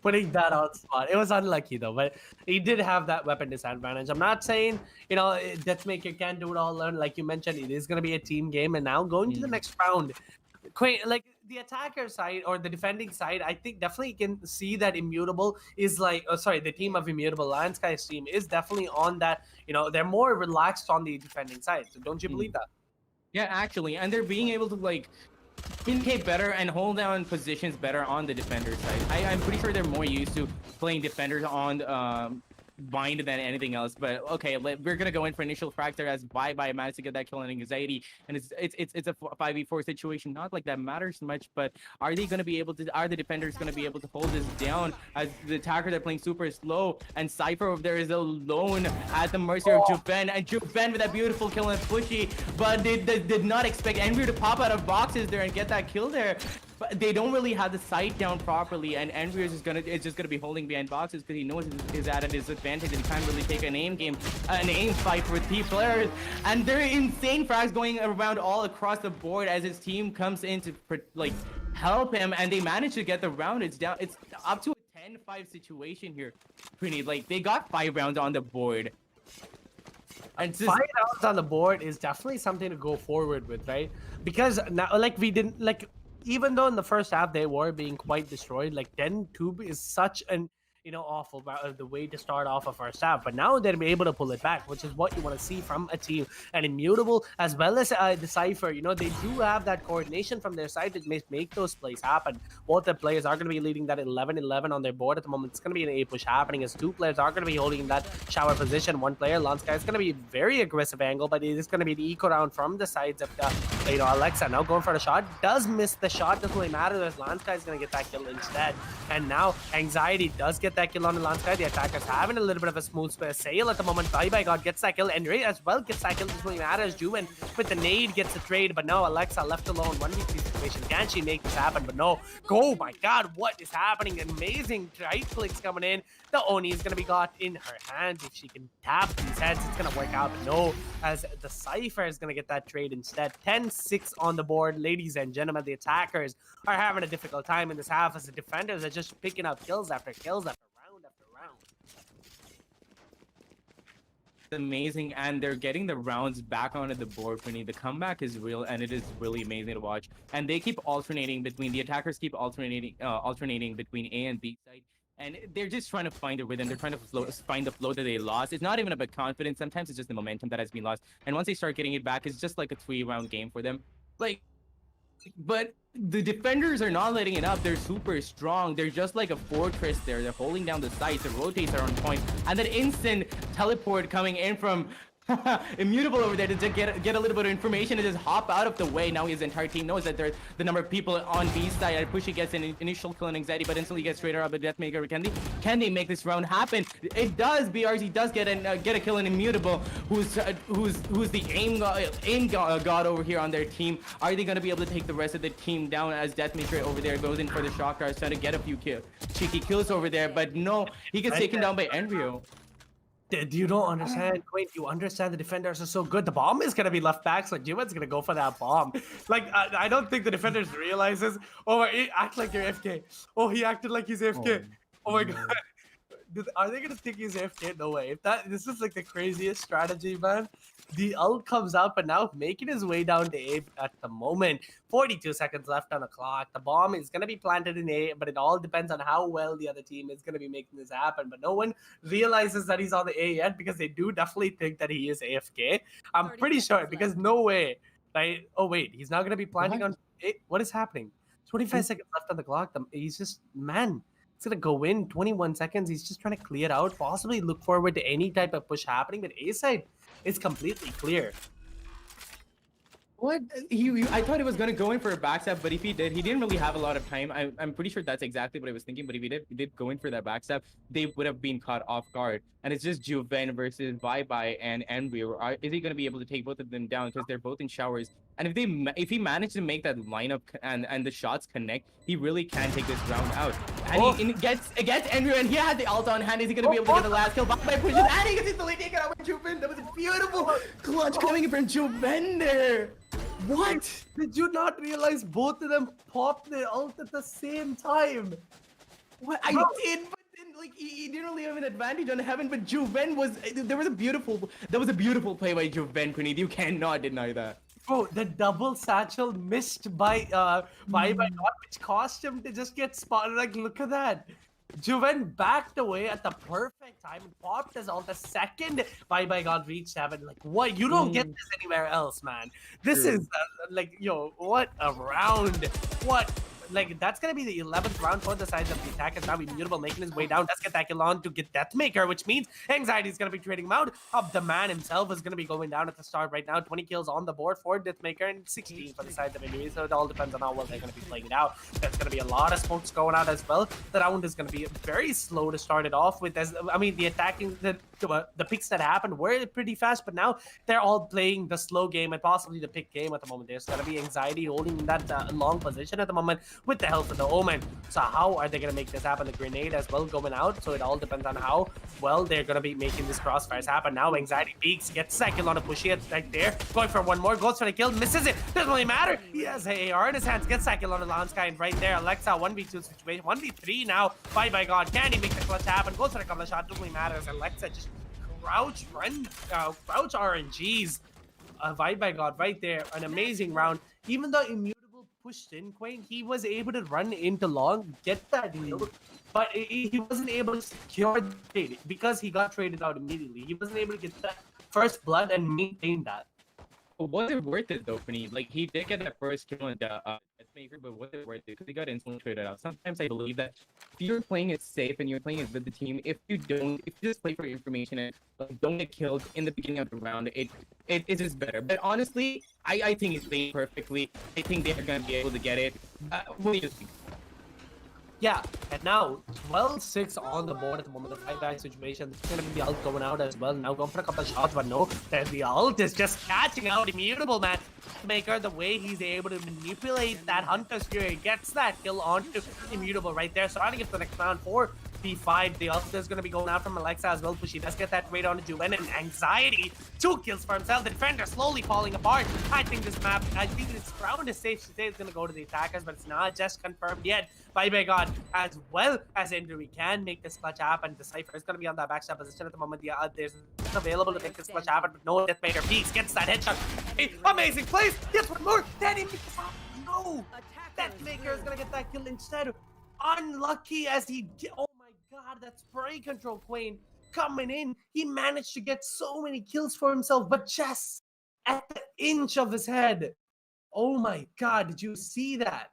Putting that on spot. It was unlucky though, but he did have that weapon disadvantage. I'm not saying, you know, Deathmaker can't do it all alone. Like you mentioned, it is going to be a team game. And now going to the next round, like the attacker side or the defending side, I think definitely can see that Immutable is like, the team of Immutable, Lawnsky's team is definitely on that, you know, they're more relaxed on the defending side. So don't you believe that? Yeah, actually, and they're being able to like communicate better and hold down positions better on the defender side. I'm pretty sure they're more used to playing defenders on bind than anything else. But okay, we're gonna go in for initial fracture as Bye-Bye managed to get that kill on Anxiety, and it's a 5v4 situation. Not like that matters much, but are they gonna be able to? Are the defenders gonna be able to hold this down as the attackers are playing super slow, and Cypher over there is alone at the mercy of Juven, and Juven with that beautiful kill and pushy, but they did not expect Envy to pop out of boxes there and get that kill there. But they don't really have the sight down properly, and Envy is just gonna be holding behind boxes because he knows he's at a disadvantage and he can't really take an aim fight with T players. And there are insane frags going around all across the board as his team comes in to like help him, and they manage to get the round. It's up to a 10-5 situation here. Pretty like they got 5 rounds on the board. And 5 rounds on the board is definitely something to go forward with, right? Because now, like we didn't like. Even though in the first half they were being quite destroyed, like 10-2 is such an, awful the way to start off a first half. But now they're able to pull it back, which is what you want to see from a team. And Immutable, as well as the Cypher, they do have that coordination from their side to make those plays happen. Both the players are going to be leading that 11-11 on their board at the moment. It's going to be an A push happening as two players are going to be holding that shower position. One player, Lawnsky, is going to be very aggressive angle, but it is going to be the eco round from the sides of Alexa. Now going for the shot, does miss the shot, doesn't really matter as Lawnsky is going to get that kill instead. And now Anxiety does get that kill on the Lawnsky. The attackers having a little bit of a smooth sail at the moment. Bye God gets that kill, and Ray as well gets that kill. Doesn't really matter as Juven with the nade gets a trade, but no, Alexa left alone. 1v3 situation. Can she make this happen? But no. Oh my God, what is happening? Amazing right clicks coming in. The Oni is going to be got in her hands. If she can tap these heads, it's going to work out. But no, as the Cypher is going to get that trade instead. 10-6 on the board, ladies and gentlemen. The attackers are having a difficult time in this half as the defenders are just picking up kills after kills after round after round. Amazing, and they're getting the rounds back onto the board. The comeback is real, and it is really amazing to watch. And they keep alternating between the attackers, keep alternating between A and B side, and they're just trying to find a rhythm. They're trying to find the flow that they lost. It's not even about confidence. Sometimes it's just the momentum that has been lost. And once they start getting it back, it's just like a 3-round game for them. But the defenders are not letting it up. They're super strong. They're just like a fortress there. They're holding down the sites. The rotates are on point. And that instant teleport coming in from Immutable over there to get a little bit of information and just hop out of the way. Now his entire team knows that there's the number of people on B side. And Pushy gets an initial kill and Anxiety, but instantly gets straight up a Deathmaker. Can they make this round happen? It does. BRZ does get a kill in Immutable, who's the aim god over here on their team. Are they gonna be able to take the rest of the team down as Deathmaker over there goes in for the shock darts, trying to get a few cheeky kills over there? But no, he gets taken down by Enrio. You don't understand, Quaint. You understand the defenders are so good. The bomb is gonna be left back, so Jimen's gonna go for that bomb. Like I don't think the defenders realizes. Oh, act like you're AFK. Oh, he acted like he's AFK. Oh my God. Are they gonna think he's AFK? No way. This is like the craziest strategy, man. The ult comes up and now making his way down to A at the moment. 42 seconds left on the clock. The bomb is gonna be planted in A, but it all depends on how well the other team is gonna be making this happen. But no one realizes that he's on the A yet because they do definitely think that he is AFK. I'm pretty sure because no way. Right? Oh wait, he's not gonna be planting on A. What is happening? 25 seconds left on the clock. He's just It's gonna go in 21 seconds. He's just trying to clear out, possibly look forward to any type of push happening. But A side is completely clear. What? I thought he was gonna go in for a backstab, but if he did, he didn't really have a lot of time. I'm pretty sure that's exactly what I was thinking. But if he did go in for that backstab, they would have been caught off guard. And it's just Juven versus Bye and Envy. Is he gonna be able to take both of them down because they're both in showers? And if he managed to make that lineup and the shots connect, he really can take this round out. And he gets Envy, and he had the ult on hand. Is he gonna be able to get the last kill? Bye pushes, and he gets instantly taken out with Juven. That was a beautiful clutch coming from Juven there. What? Did you not realize both of them popped their ult at the same time? What? I did, but then like he didn't really have an advantage on Heaven, but Juven there was a beautiful play by Juven, Praneeth. You cannot deny that. Bro, the double satchel missed by God, which cost him to just get spotted. Like, look at that. Juven backed away at the perfect time and popped his ult the second Bye God reached Heaven. Like, what? You don't get this anywhere else, man. This is like, yo, what a round. What? Like, that's gonna be the 11th round for the sides of the attack. It's now Immutable making his way down. Let's get that kill on to get Deathmaker, which means Anxiety is gonna be trading him out. The man himself is gonna be going down at the start right now. 20 kills on the board for Deathmaker and 16 for the sides of Injury. So it all depends on how well they're gonna be playing it out. There's gonna be a lot of smokes going out as well. The round is gonna be very slow to start it off with. The attacking the picks that happened were pretty fast, but now they're all playing the slow game and possibly the pick game at the moment. There's gonna be Anxiety holding that long position at the moment with the help of the Omen. So how are they going to make this happen? The grenade as well going out. So it all depends on how well they're going to be making this crossfires happen. Now Anxiety peaks, gets that kill on a pushy right there. Going for one more, goes for the kill, misses it. Doesn't really matter. He has an AR in his hands, gets that kill on the Lawnsky, and right there, Alexa 1v2 situation. 1v3 now. Bye God. Can he make the clutch happen? Goes for the couple of shots. Doesn't really matter as Alexa just crouch RNGs. Bye God right there. An amazing round. Even though Immutable pushed in, Quain, he was able to run into long, get that kill, but he wasn't able to secure the trade because he got traded out immediately. He wasn't able to get that first blood and maintain that. But was it worth it though, for me? Like, he did get that first kill in the Deathmaker, but was it worth it? Because he got instantly traded out. Sometimes I believe that if you're playing it safe and you're playing it with the team, if you just play for information and don't get killed in the beginning of the round, it is just better. But honestly, I think it's playing perfectly. I think they're gonna be able to get it. What do you think? Yeah, and now 12-6 on the board at the moment. The 5-back situation. There's gonna be the ult going out as well. Now going for a couple of shots, but no, there's the ult is just catching out Immutable, man. Maker, the way he's able to manipulate that Hunter's Fury, gets that kill onto Immutable right there. Starting it for the next round 4v5. The ult is gonna be going out from Alexa as well, but she does get that trade on to Juven, and Anxiety. 2 kills for himself. The defender slowly falling apart. I think this round is safe to say it's gonna go to the attackers, but it's not just confirmed yet by God. As well as Ender, we can make this clutch happen. The Cypher is going to be on that backstep position at the moment. There's available to make this clutch happen, but no Deathmaker. Peaks gets that headshot. Hey, amazing plays. Gets one more. Then he makes no. Deathmaker is going to get that kill instead. Unlucky as he. Oh my God, that spray control, Quain, coming in. He managed to get so many kills for himself, but just at the inch of his head. Oh my God, did you see that?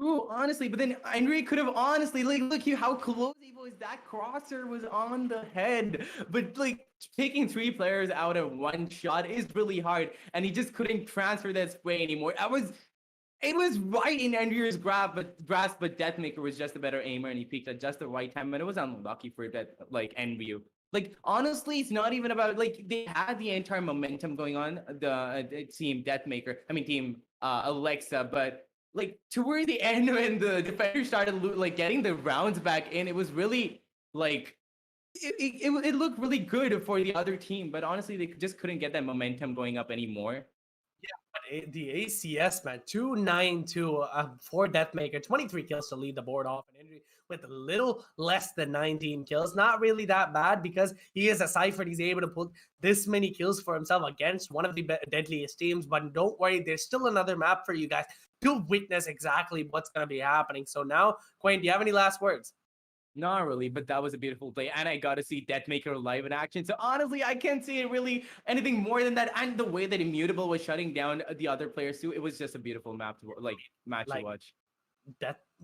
Ooh, honestly, but then Andre could have honestly, like, look here how close he was. That crosser was on the head. But like, taking 3 players out of one shot is really hard, and he just couldn't transfer that spray anymore. It was right in Andrew's grasp, but Deathmaker was just a better aimer, and he peaked at just the right time, and it was unlucky for that, like, NBU. Like, honestly, it's not even about, like, they had the entire momentum going on, the team Deathmaker, team Alexa, but like, toward the end when the defender started like getting the rounds back in, it was really like it looked really good for the other team, but honestly they just couldn't get that momentum going up anymore. Yeah, but the ACS, man, 2-9-2 for Deathmaker, 23 kills to lead the board off, and Henry with a little less than 19 kills. Not really that bad because he is a Cypher. He's able to put this many kills for himself against one of the deadliest teams. But don't worry, there's still another map for you guys to witness exactly what's going to be happening. So now, Quain, do you have any last words? Not really, but that was a beautiful play, and I got to see Deathmaker live in action. So honestly, I can't see really anything more than that. And the way that Immutable was shutting down the other players too, it was just a beautiful match to watch.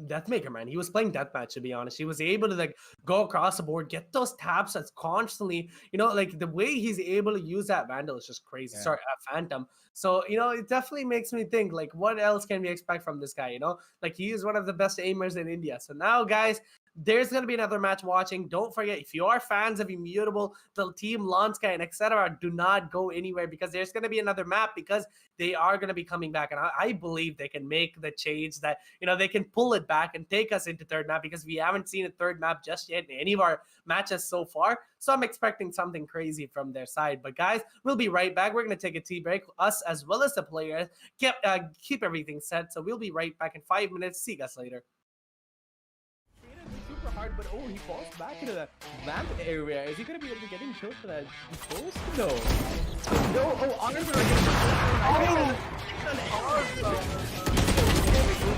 Deathmaker, man, he was playing deathmatch, to be honest. He was able to like go across the board, get those taps that's constantly, like the way he's able to use that Vandal is just crazy. Yeah. Sorry, Phantom. So, it definitely makes me think, like, what else can we expect from this guy? Like, he is one of the best aimers in India. So now, guys, there's going to be another match watching. Don't forget, if you are fans of Immutable, the team Lawnsky and etc., do not go anywhere, because there's going to be another map, because they are going to be coming back. And I believe they can make the change that, they can pull it back and take us into third map, because we haven't seen a third map just yet in any of our matches so far. So I'm expecting something crazy from their side. But guys, we'll be right back. We're going to take a tea break. Us as well as the players keep everything set. So we'll be right back in 5 minutes. See you guys later. Super hard, but he falls back into the lamp area. Is he gonna be able to get him killed for that post? No. Arms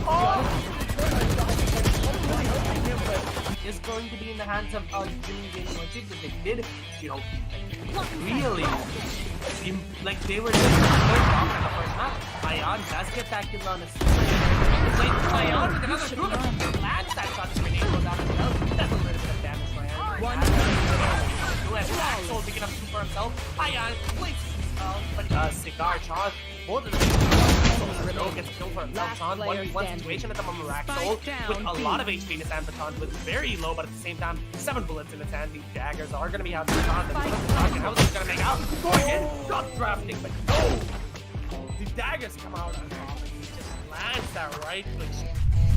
are is going to be in the hands of Jimmy University, but they did, really, like they were just off in the first half. Ion does get that kill on his Ion with another two that lands that shot to Renee goes out as well. That's a little bit of damage for Ion. One who has Axel picking up two for himself. Ion places himself, but Cigar charge. Both of them. Renault gets killed for himself. Sean, 1v1 situation at the moment. Raxol with a lot of HP in his hand, but Sean with very low, but at the same time, 7 bullets in his hand. These daggers are going to be out there. How is he going to make out? Gorgon got drafting, but no! The daggers come out on top, and he just lands that right click.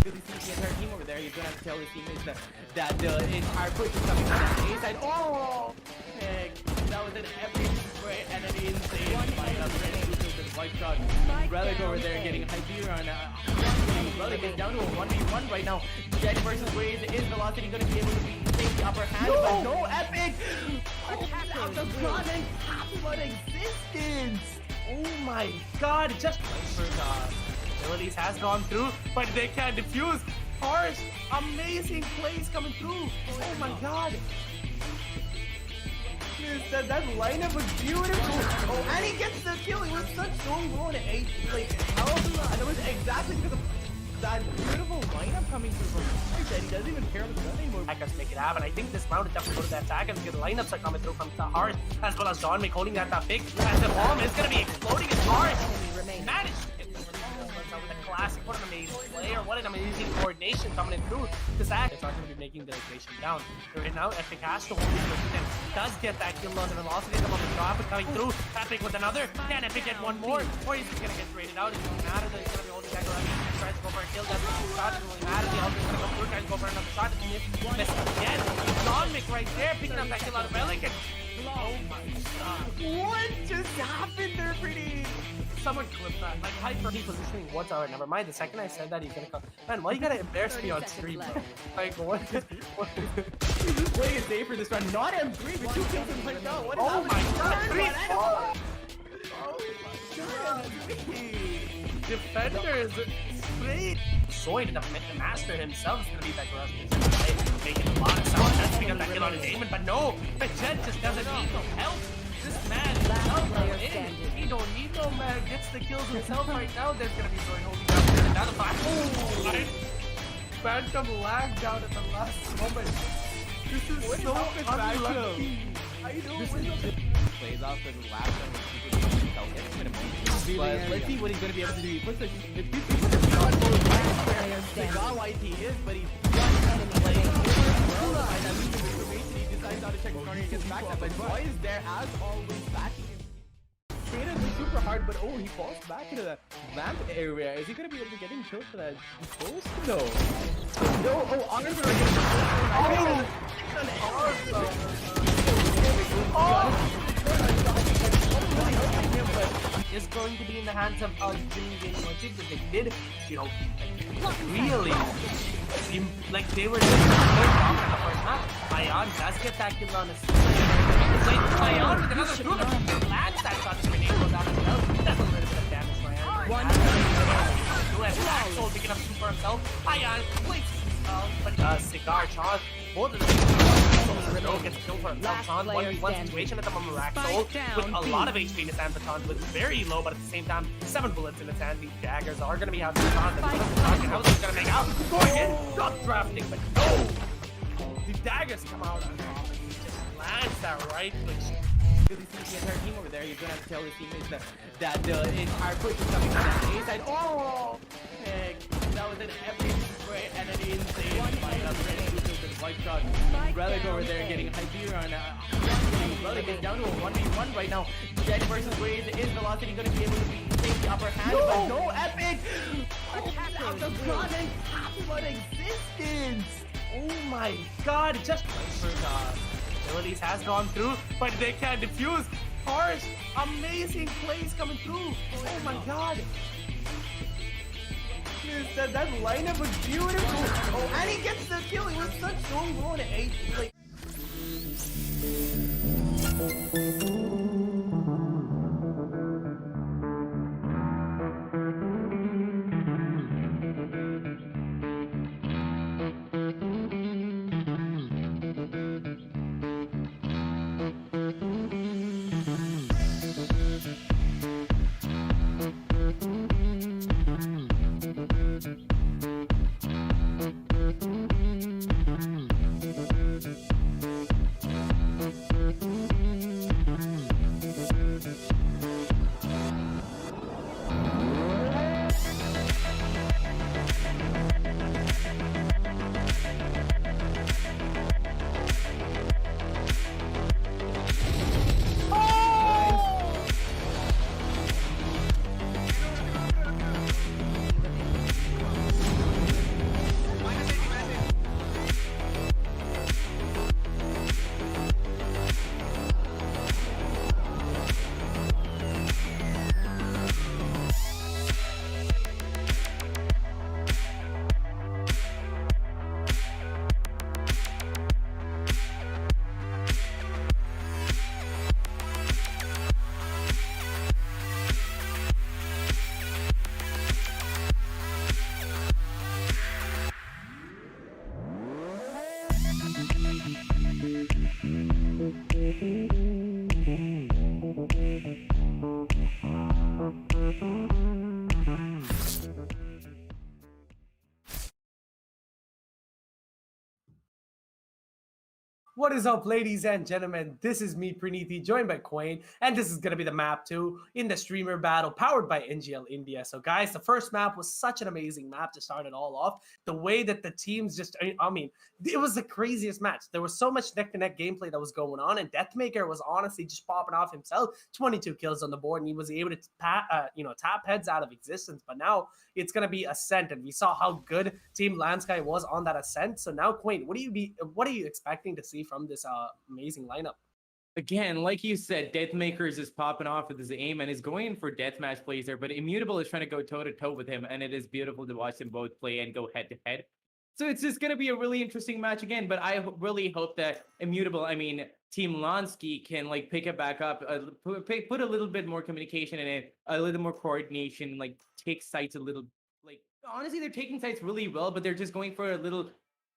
Really see the entire team over there. You're gonna have to tell his teammates that the entire push is coming from that A side. Oh, heck. That was an epic spray and an insane fight up. Ready to the white shot. Relic over there getting Hyper on. Relic is down to a 1v1 right now. Jet versus Waze. Is Velocity gonna be able to take the upper hand? But no, Epic! Out the front and half what existence! Oh my god, just went for abilities has gone through, but they can't defuse. Harsh, amazing plays coming through. Oh my god. That lineup was beautiful. Oh, and he gets the kill. It was such strong roll to 8. Like, and it was exactly because of that beautiful lineup coming through from Harsh that he doesn't even care about the gun anymore. Attackers make it happen. I think this round is definitely going to the attackers because the lineups are coming through from Harsh as well as Don Mick holding that pick. As the bomb is going to be exploding as Harsh managed to get with a classic. What an amazing player. What an amazing coordination coming in through. This act is not going to be making the equation down. Right now, Epic has to hold his position. Does get that kill on the velocity of the drop coming through. Epic with another. Can Epic get one more? Or he's just going to get traded out. It doesn't matter that he's going to be holding that around. He tries to go for a kill. Doesn't shot. It doesn't really matter. The ultimate is going to come through. Tries to go for another shot. Missed again. Don Mick right there picking up that kill out of Relic. Oh my god. What just happened there, pretty? Someone clipped that. Like, hyper positioning. What's our never mind. The second I said that, he's gonna come. Man, why you gotta embarrass me on stream, bro? Like, what? He's just playing it safe for this round. Not M3, but 2 kills in right now. What is Oh my god! 3 Oh my god! Defenders straight. Soy to the master himself is gonna be that aggressive, making a lot of sound. That's because that kill on his aiming, but no, the Jet just doesn't need no help. This man he don't need no man. Gets the kills himself right now. There's gonna be Soy holding down another 5. Oh, right. Phantom lag down at the last moment. This is so unlucky. I know. Plays off for the last time with but let's see what he's gonna be able to do. He puts the got why he is, but he's playing well. And that means information he decides not to check the corner and gets back up. But Boy is there as always backing him. Traded super hard, but oh, he falls back into the lamp area. Is he gonna be able to get him killed for that ghost? No. No, oh, honors are against is going to be in the hands of Jimmy Game Logic, but they did, you know, really, like they were just off in the first half. Ion does get that kill on his like Ion with another group lands that shot, his grenade goes out as well. That's a little bit of damage for Ion. Black Soul picking up super himself. Ion plays but Cigar charge. Both of them gets killed for himself. Sean 1v1 situation at the moment. Raxol with a lot of HP in his hand. Baton was very low, but at the same time, 7 bullets in his hand. These daggers are going to be having Baton. How is he going to make out? Going in, not drafting, but no! The daggers come out on top, and he just lands that right click. Really see the entire team over there. He's gonna have to tell his teammates that the entire push is coming from that A side. Oh, heck. That was an epic spray and an insane fight up ready to the white shot. Relic over there getting Hyperion. Relic is down to a 1v1 right now. Jet versus Waze. Is Velocity gonna be able to take the upper hand? No! But no, Epic! Out the product half about existence! Oh my god, it just for abilities has gone through, but they can't defuse. Harsh, amazing plays coming through. Oh my god. That lineup was beautiful. Oh, and he gets the kill. It was such strong roll to 8. Like. What is up, ladies and gentlemen? This is me, Praniti, joined by Quain, and this is going to be the map 2 in the streamer battle powered by NGL India. So, guys, the first map was such an amazing map to start it all off. The way that the teams just, I mean, it was the craziest match. There was so much neck-to-neck gameplay that was going on, and Deathmaker was honestly just popping off himself. 22 kills on the board, and he was able to tap heads out of existence. But now it's going to be Ascent, and we saw how good Team Lawnsky was on that Ascent. So now, Quain, what are you expecting to see from this amazing lineup? Again, like you said, Deathmaker is just popping off with his aim and is going in for deathmatch plays there, but Immutable is trying to go toe-to-toe with him, and it is beautiful to watch them both play and go head-to-head. So it's just going to be a really interesting match again, but I really hope that Immutable, I mean, Team Lawnsky can, like, pick it back up, put a little bit more communication in it, a little more coordination, like, take sites a little, like, honestly, they're taking sites really well, but they're just going for a little...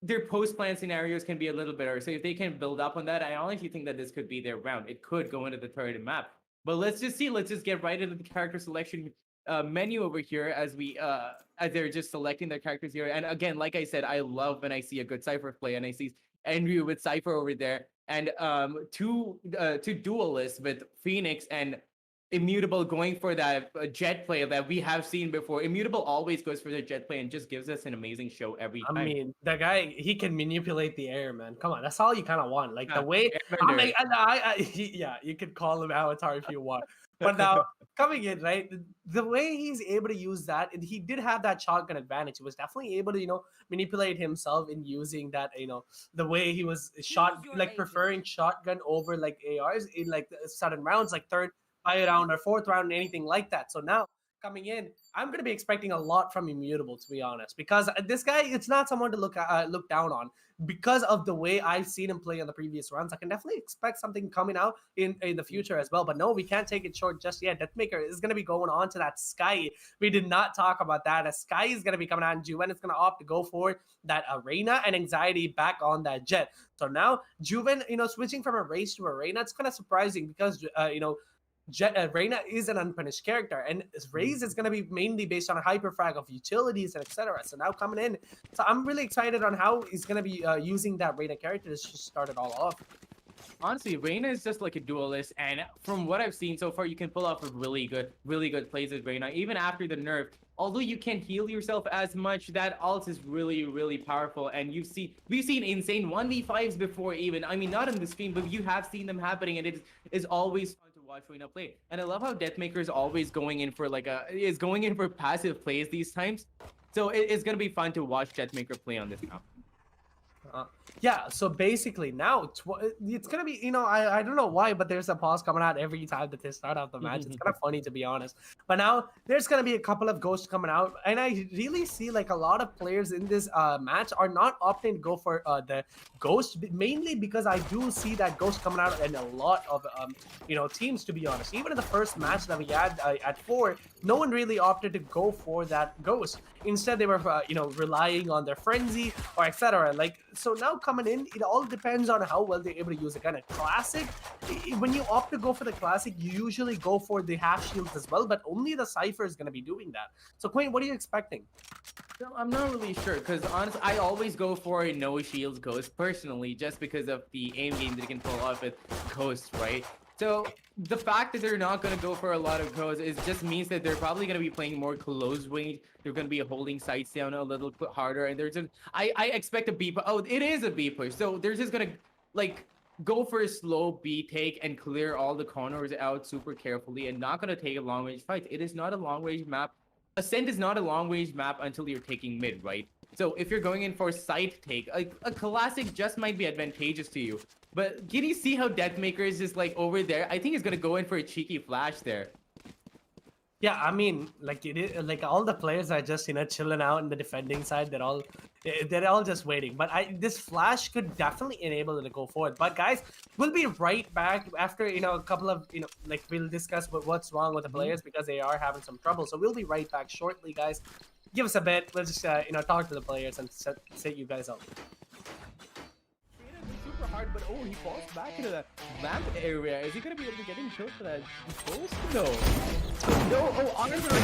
Their post-plan scenarios can be a little better. So if they can build up on that, I honestly think that this could be their round. It could go into the third map. But let's just see. Let's just get right into the character selection menu over here as they're just selecting their characters here. And again, like I said, I love when I see a good Cypher play, and I see Andrew with Cypher over there, and two duelists with Phoenix and Immutable going for that jet play that we have seen before. Immutable always goes for the jet play and just gives us an amazing show every time. I mean, the guy, he can manipulate the air, man. Come on, that's all you kind of want. Like the way, yeah, you could call him Avatar if you want. But now coming in, right, the way he's able to use that, and he did have that shotgun advantage. He was definitely able to, manipulate himself in using that, the way he was preferring shotgun over like ARs in like sudden rounds, like third round or fourth round, anything like that. So now coming in, I'm going to be expecting a lot from Immutable, to be honest, because this guy, it's not someone to look down on. Because of the way I've seen him play in the previous rounds, I can definitely expect something coming out in the future as well. But no, we can't take it short just yet. Deathmaker is going to be going on to that Sky. We did not talk about that. A Sky is going to be coming out, and Juven is going to opt to go for that Arena and Anxiety back on that Jet. So now Juven, switching from a Raze to Arena, it's kind of surprising because, Reyna is an unpunished character, and Raze is going to be mainly based on a hyperfrag of utilities and etc. So now coming in, so I'm really excited on how he's going to be using that Reyna character to just start it all off. Honestly, Reyna is just like a duelist, and from what I've seen so far, you can pull off a really good plays with Reyna, even after the nerf. Although you can't heal yourself as much, that ult is really, really powerful. And we've seen insane 1v5s before even. I mean, not in the stream, but you have seen them happening, and it is always fun to watch Reyna play. And I love how Deathmaker is always going in for passive plays these times. So it's gonna be fun to watch Deathmaker play on this map. Yeah, so basically now it's gonna be, I don't know why, but there's a pause coming out every time that they start out the match. It's kind of funny, to be honest. But now there's gonna be a couple of ghosts coming out, and I really see like a lot of players in this match are not opting to go for the ghost, mainly because I do see that ghost coming out in a lot of teams, to be honest. Even in the first match that we had at 4, no one really opted to go for that ghost. Instead, they were relying on their frenzy or etc. Like, so now coming in, it all depends on how well they're able to use it. Kind of classic, when you opt to go for the classic, you usually go for the half shields as well, but only the Cypher is going to be doing that. So Quain, what are you expecting? No, I'm not really sure, because honestly, I always go for a no shields ghost personally, just because of the aim game that you can pull off with ghosts, right? So the fact that they're not going to go for a lot of ghosts just means that they're probably going to be playing more close range. They're going to be holding sights down a little bit harder, and I expect a B push. Oh, it is a B push. So they're just going to like go for a slow B take and clear all the corners out super carefully, and not going to take a long range fight. It is not a long range map. Ascent is not a long range map until you're taking mid, right? So if you're going in for side take, a classic just might be advantageous to you. But can you see how Deathmaker is just like over there? I think he's gonna go in for a cheeky flash there. Yeah, I mean, like it is, like all the players are just chilling out in the defending side. They're all just waiting. But this flash could definitely enable them to go forward. But guys, we'll be right back after a couple of like we'll discuss what's wrong with the players because they are having some trouble. So we'll be right back shortly, guys. Give us a bit. We'll just talk to the players and set you guys up. Super hard, but he falls back into the lamp area. Is he gonna be able to get him killed for that ghost? No. No. Honestly,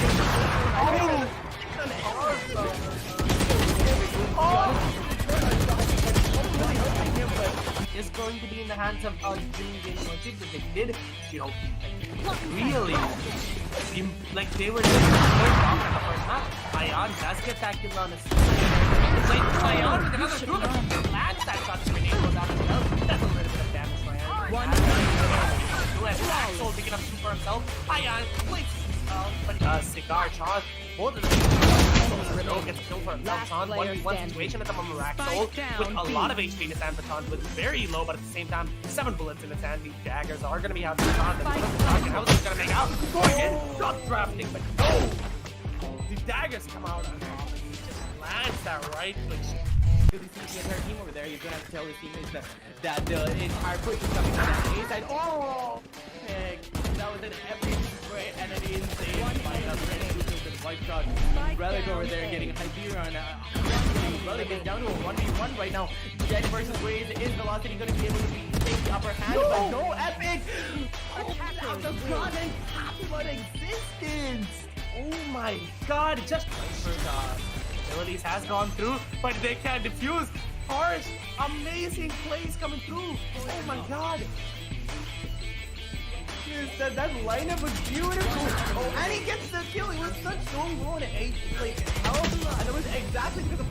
helping him, but it's going to be in the hands of Jimmy Game Logic, but they did, you know, really, like they were just going off in the first half. Ayan does get that kill on his. It's like Ayan with another two that lands that shot. The grenade goes out as well. That's a little bit of damage for Ayan. Who has Axel picking up two for himself. Ayan places himself, but Cigar charge. Both of them gets killed for himself. Sean, 1v1 situation at the moment. Raxol with a lot of HP in his hand, Baton with very low, but at the same time, 7 bullets in his hand. These daggers are going to be out of the Baton. How is he going to make out? Going in, drop drafting, but no! The daggers come out on top, and he just lands that right click. The entire team over there, he's gonna have to tell his teammates that the entire push is coming from the A side. Oh! Heck, that was an epic spray and an insane fight up there. White shot. Relic over there getting Hyperion. Relic is down to a 1v1 right now. Jet versus Waze. Is Velocity going to be able to take the upper hand? No! But no, Epic! Out of gun and what existence! Oh my god, just abilities has gone through, but they can't defuse. Harsh, amazing plays coming through. Oh my god. That lineup was beautiful. Oh, and he gets the kill. He was such strong blow in 8 like health, and it was exactly because of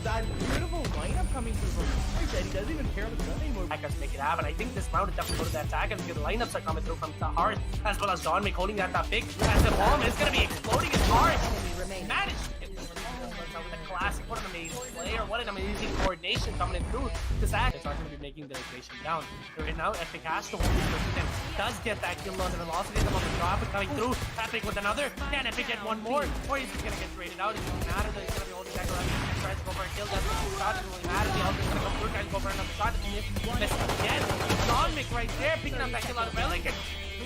that beautiful lineup coming through from Harsh that he doesn't even care about the gun anymore. Attackers make it happen. I think this round is definitely go to the attackers because the lineups are coming through from Harsh as well as John Mick holding that pick as the bomb is going to be exploding as Harsh managed to get with a classic. What an amazing player. What an amazing coordination coming in through. This act is not going to be making the rotation down. Right now, Epic has to hold his position. Does get that kill on the velocity. The moment drop is coming through. Epic with another. Can Epic get one more? Or he's just going to get traded out. It doesn't matter that he's going to be holding back around. He tries to go for a kill. Doesn't really shot. It doesn't really matter. The Elder's going to come through. Tries to go for another shot. Miss again. John Mick right there picking up that kill out of Relic.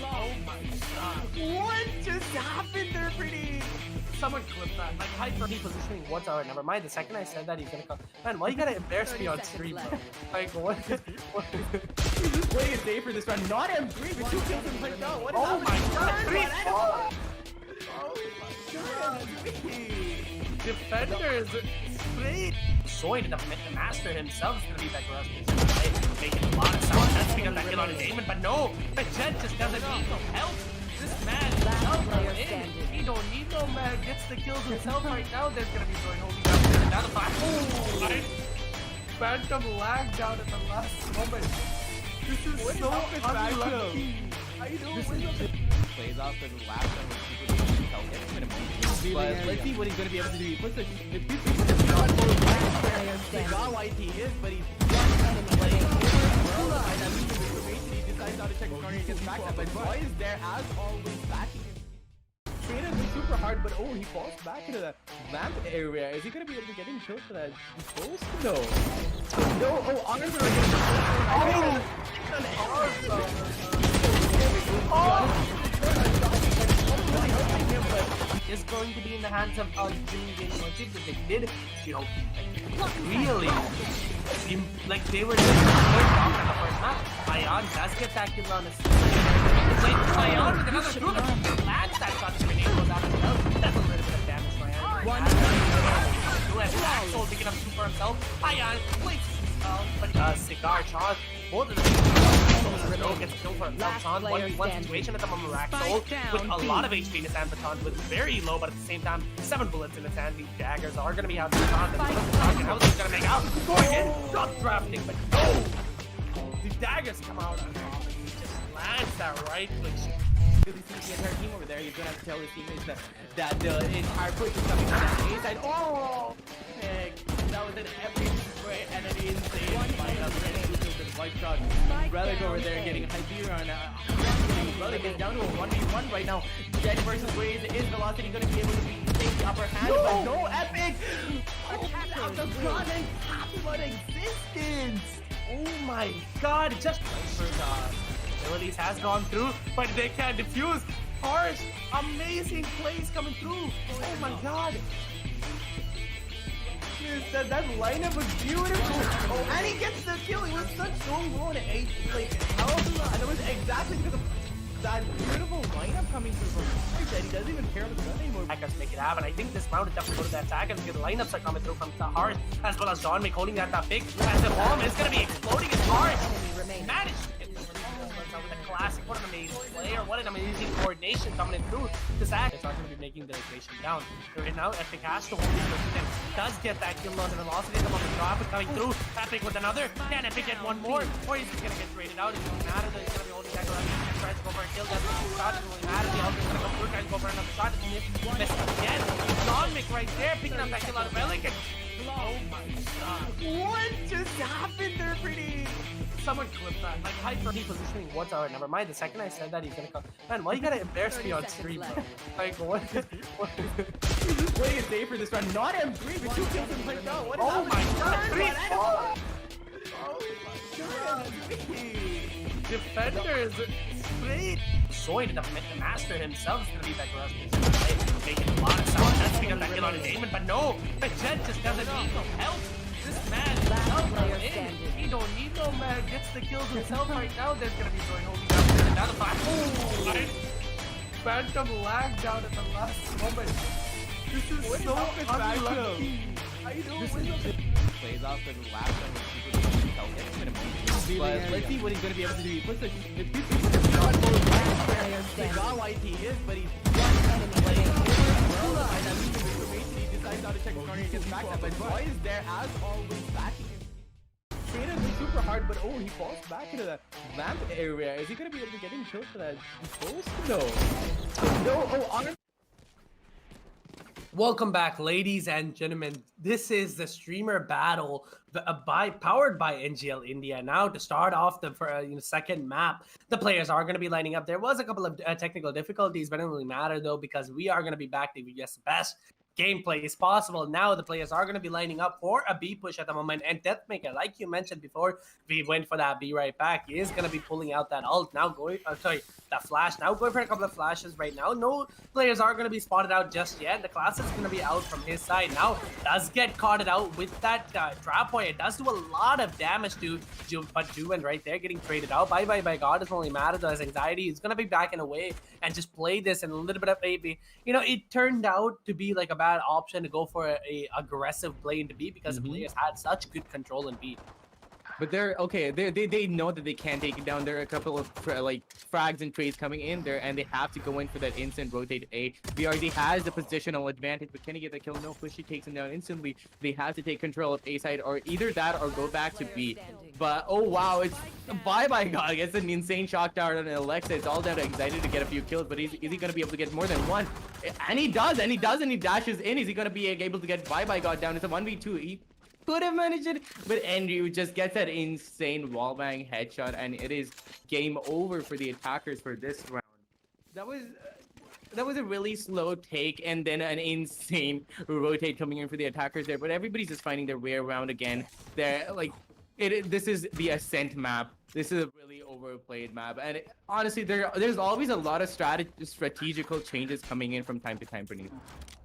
Oh my god. What just happened there, pretty? Someone clipped that. Like, hyper repositioning what's our never mind. The second I said that, he's gonna come. Man, why you gotta embarrass me on stream, bro? Like, what? What do you say for this round? Not M3, but 2 kills in right now. What is oh my god, 3 Oh my god. Defenders, straight. Soy, the master himself, is gonna be that gross position. Making a lot of sound. That's because that kill on his aiming, but no, the Jet just doesn't need no help. This man is in. He don't need no man. Gets the kills himself right now. There's gonna be Zoid holding down another fight. Oh, right. Phantom lag down at the last moment. This is so unlucky. I know. Plays off for the last one with super help him. But let's see what he's gonna be able to do. He puts the got white he is, but he's he decides not to check the corner and gets back up. But Boy is there as always backing him. Traded was super hard, but oh, he falls back into the lamp area. Is he gonna be able to get him killed for that ghost? No. No, oh, honors are is going to be in the hands of Jimmy Game Logic, but they did, you know, really, like they were just going off in the first half. Ayan does get that kill on his. It's like Ayan with another two that lands that shot. The grenade goes out as well. That's a little bit of damage for Ayan. Who has Axel picking up two for himself. Ayan places himself, but Cigar charge. Both of them gets killed for himself. Sean, 1v1 situation at the moment. Raxol with a lot of HP in his hand, Baton with very low, but at the same time, 7 bullets in his hand. These daggers are going to be out of the Baton. How is he going to make out? Going in, drop drafting, but no! The daggers come out on top, and he just lands that right click. The entire team over there, he's gonna have to tell his teammates that the entire push is coming from the A side. Oh! Heck, that was an epic spray and an insane fight up there. White shot. Relic over there getting Hyperion. Relic is down to a 1v1 right now. Jet versus Waze. Is Velocity going to be able to take the upper hand? No! But no, Epic! Out of gun and what existence! Oh my god, just abilities has gone through, but they can't defuse. Harsh, amazing plays coming through. Oh my god. That lineup was beautiful. Oh, and he gets the kill. He was such strong blow in 8 like health, and it was exactly because of that beautiful lineup coming through from that he doesn't even care about the gun anymore. Attackers make it happen. I think this round is definitely go to the attackers because the lineups are coming through from the heart as well as John Mick holding that big as the bomb is going to be exploding his heart. Managed to get the with a classic. What an amazing player. What an amazing coordination coming in through this act. It's not going to be making the rotation down. Right now, Epic has to hold it. Does get that kill on the velocity. The moment drop is coming through. Epic with another. Can Epic get one more? Or is he going to get traded out? It doesn't matter. He's going to be holding that around. He tries to go for a kill. That's the shot. It doesn't really matter. The other's going to come through. Tries to go for another shot. Missed again. John Mick right there picking up that kill out of Relic. Oh my god. What just happened there, pretty? Someone clip that. Like, hyper positioning what's alright. Never mind. The second I said that, he's gonna come. Man, why you gotta embarrass me on stream, bro? Like, what? Playing it safe for this round. Not M3, but 2 kills in like, no. What is Oh my god! 3-4! Oh my god. Defenders! Straight! Soy, the master himself, is gonna be that gross. Making a lot of sound. That's because that kill on his aiming, but no! The Jet just doesn't need no help! This man is in. He don't need no man. Gets the kills himself right now. There's gonna be joy holding down another fight. Oh, right? Phantom lag down at the last moment. This is so unlucky. I know. Plays off for the last one with super but let's see what he's gonna be able to do. He puts the got why he is, but he's one enemy he decides not to check his corner and gets back up, but Boy is there as always backing him. Traded him super hard, but oh, he falls back into the vamp area. Is he gonna be able to get him killed for that post? No. No, oh, honor. Welcome back, ladies and gentlemen. This is the streamer battle powered by NGL India. Now to start off the second map, the players are going to be lining up. There was a couple of technical difficulties, but it doesn't really matter though because we are going to be back to the best gameplay is possible. Now the players are going to be lining up for a B push at the moment, and Deathmaker, like you mentioned before, we went for that B right back. He is going to be pulling out that ult now, that flash now, going for a couple of flashes right now. No players are going to be spotted out just yet. The class is going to be out from his side now. Does get caught out with that trap point. It does do a lot of damage to Juven right there, getting traded out. Bye God, doesn't really matter. There's anxiety. He's going to be backing away and just play this in a little bit of maybe. You know, it turned out to be like a bad option to go for a aggressive play into B because the players had such good control in B. But they're okay. They know that they can't take it down. There are a couple of like frags and trades coming in there, and they have to go in for that instant rotate A. BRZ has the positional advantage, but can he get the kill? No, Pushy takes him down instantly. They have to take control of A side, or either that or go back to B. But oh wow, it's bye God. Gets an insane shock tower on Alexa. It's all down to anxiety to get a few kills, but is he gonna be able to get more than one? And he does, and he dashes in. Is he gonna be able to get bye God down? It's a 1v2. He could have managed it, but Andrew just gets that insane wallbang headshot, and it is game over for the attackers for this round. That was a really slow take, and then an insane rotate coming in for the attackers there. But everybody's just finding their way around again. They're like, this is the Ascent map. This is a really overplayed map, and honestly, there's always a lot of strategical changes coming in from time to time for me.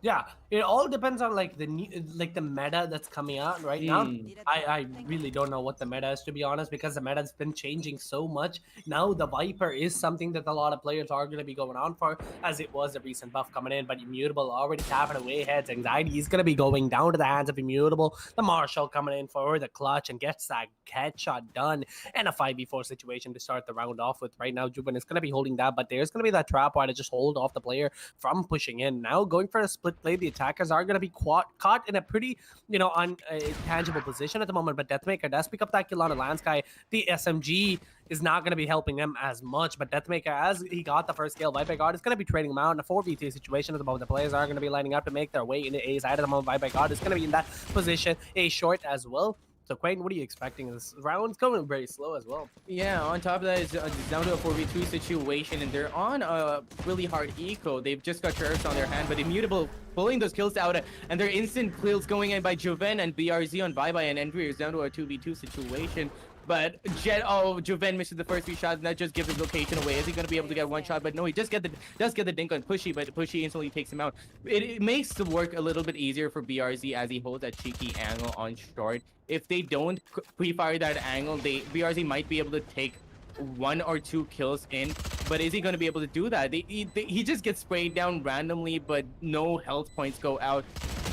Yeah, it all depends on like the meta that's coming out right now. I really don't know what the meta is, to be honest, because the meta has been changing so much. Now the Viper is something that a lot of players are going to be going on for, as it was a recent buff coming in, but Immutable already tapping away heads. Anxiety is going to be going down to the hands of Immutable. The Marshall coming in for the clutch and gets that headshot done, and a 5v4 situation to start the round off with. Right now Juven is going to be holding that, but there's going to be that trap wire to just hold off the player from pushing in. Now going for a split play, the attackers are going to be caught in a pretty intangible position at the moment, but Deathmaker does pick up that kill on the Lawnsky. The SMG is not going to be helping him as much, but Deathmaker, as he got the first kill, Viper God is going to be trading him out in a 4v3 situation at the moment. The players are going to be lining up to make their way into A side at the moment. Viper God is going to be in that position, A short as well. So, Quaden, what are you expecting? This round's going very slow as well. Yeah, on top of that, it's down to a 4v2 situation, and they're on a really hard eco. They've just got Sheriffs on their hand, but Immutable pulling those kills out, and their instant kills going in by Juven and BRZ on Bye and Entry is down to a 2v2 situation. But Juven misses the first 3 shots, and that just gives his location away. Is he going to be able to get one shot? But no, he does get the dink on Pushy, but Pushy instantly takes him out. It makes the work a little bit easier for BRZ as he holds that cheeky angle on short. If they don't pre-fire that angle, BRZ might be able to take 1 or 2 kills in, but is he going to be able to do that? He just gets sprayed down randomly, but no health points go out.